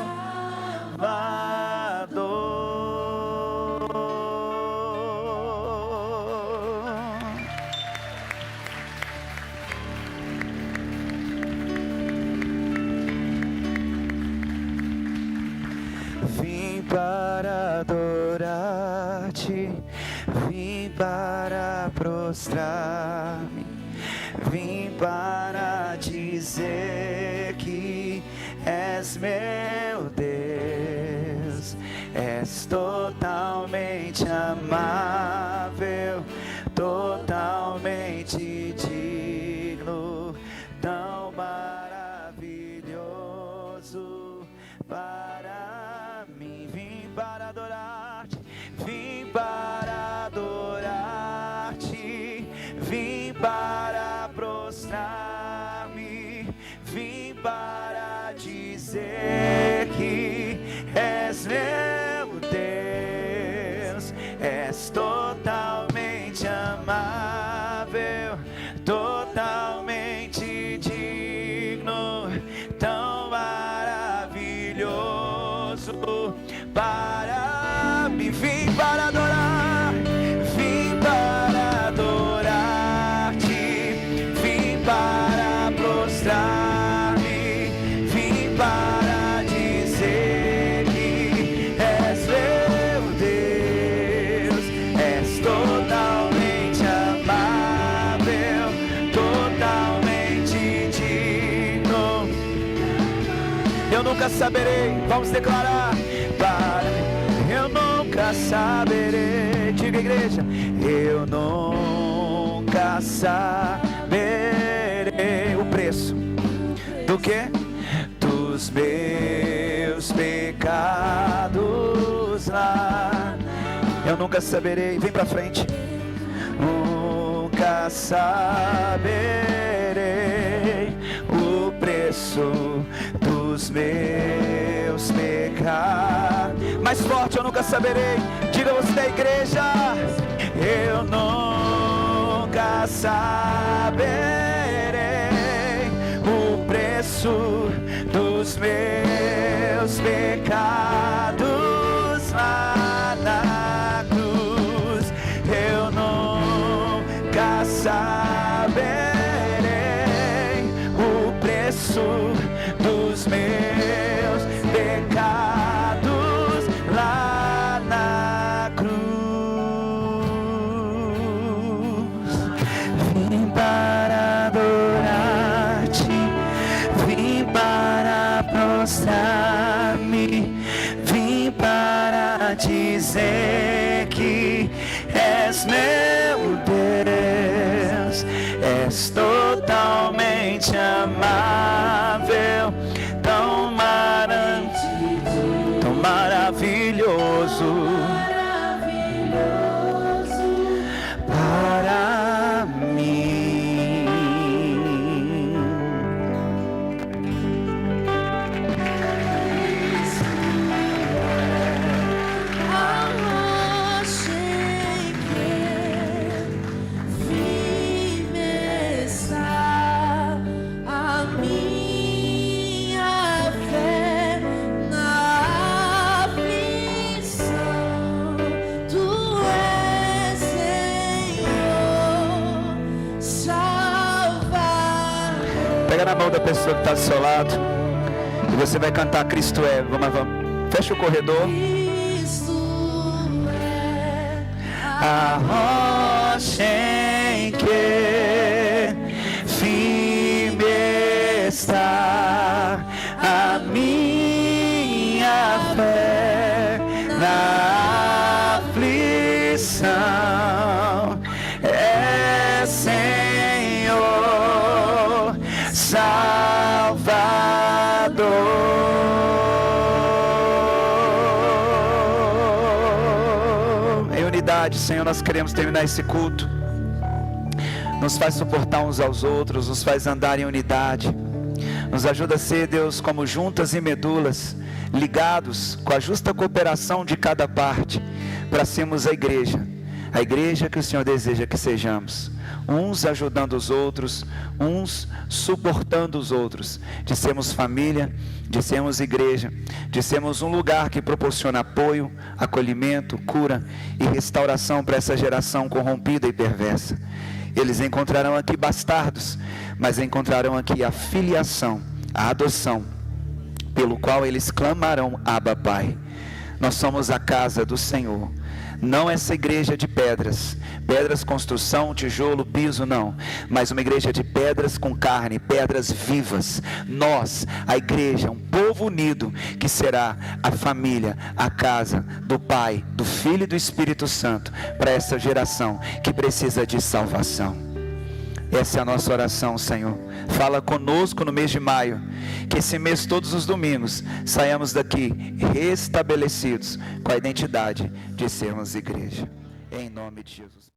Vim para adorar-te, vim para prostrar-me, vim para dizer que és meu Deus, és totalmente amável, totalmente digno, tão maravilhoso para mim. Vim para adorar-te, vim para adorar-te, vim para prostrar-me, vim para dizer que és meu Deus, és totalmente amável, totalmente nunca saberei. Vamos declarar. Eu nunca saberei. Diga, igreja. Eu nunca saberei o preço do que? Dos meus pecados lá. Eu nunca saberei. Vem pra frente. Nunca saberei o preço dos meus pecados. Mais forte, eu nunca saberei. Diga você da igreja. Eu nunca saberei o preço dos meus pecados lá na cruz. Eu nunca saberei o preço dos meus pecados lá na cruz. Vim para adorar-te, vim para prostrar-me, vim para dizer que és meu Deus, és totalmente amável, tão maravilhoso para mim. A rocha em que firme está a minha fé na aflição. Tu és Senhor, Salvador. Pega na mão da pessoa que está do seu lado e você vai cantar Cristo é. Vamos. Fecha o corredor. Cristo é A rocha em que firme está a minha fé na aflição. É Senhor, Salvador. Em unidade, Senhor, nós queremos terminar esse culto. Nos faz suportar uns aos outros, nos faz andar em unidade. Nos ajuda a ser, Deus, como juntas e medulas, ligados com a justa cooperação de cada parte, para sermos a igreja que o Senhor deseja que sejamos. Uns ajudando os outros, uns suportando os outros, de sermos família, de sermos igreja, de sermos um lugar que proporciona apoio, acolhimento, cura e restauração para essa geração corrompida e perversa. Eles encontrarão aqui bastardos, mas encontrarão aqui a filiação, a adoção, pelo qual eles clamarão, Abba, Pai. Nós somos a casa do Senhor. Não essa igreja de pedras, construção, tijolo, piso, não. Mas uma igreja de pedras com carne, pedras vivas. Nós, a igreja, um povo unido, que será a família, a casa do Pai, do Filho e do Espírito Santo, para essa geração que precisa de salvação. Essa é a nossa oração, Senhor. Fala conosco no mês de maio, que esse mês, todos os domingos, saiamos daqui restabelecidos com a identidade de sermos igreja. Em nome de Jesus.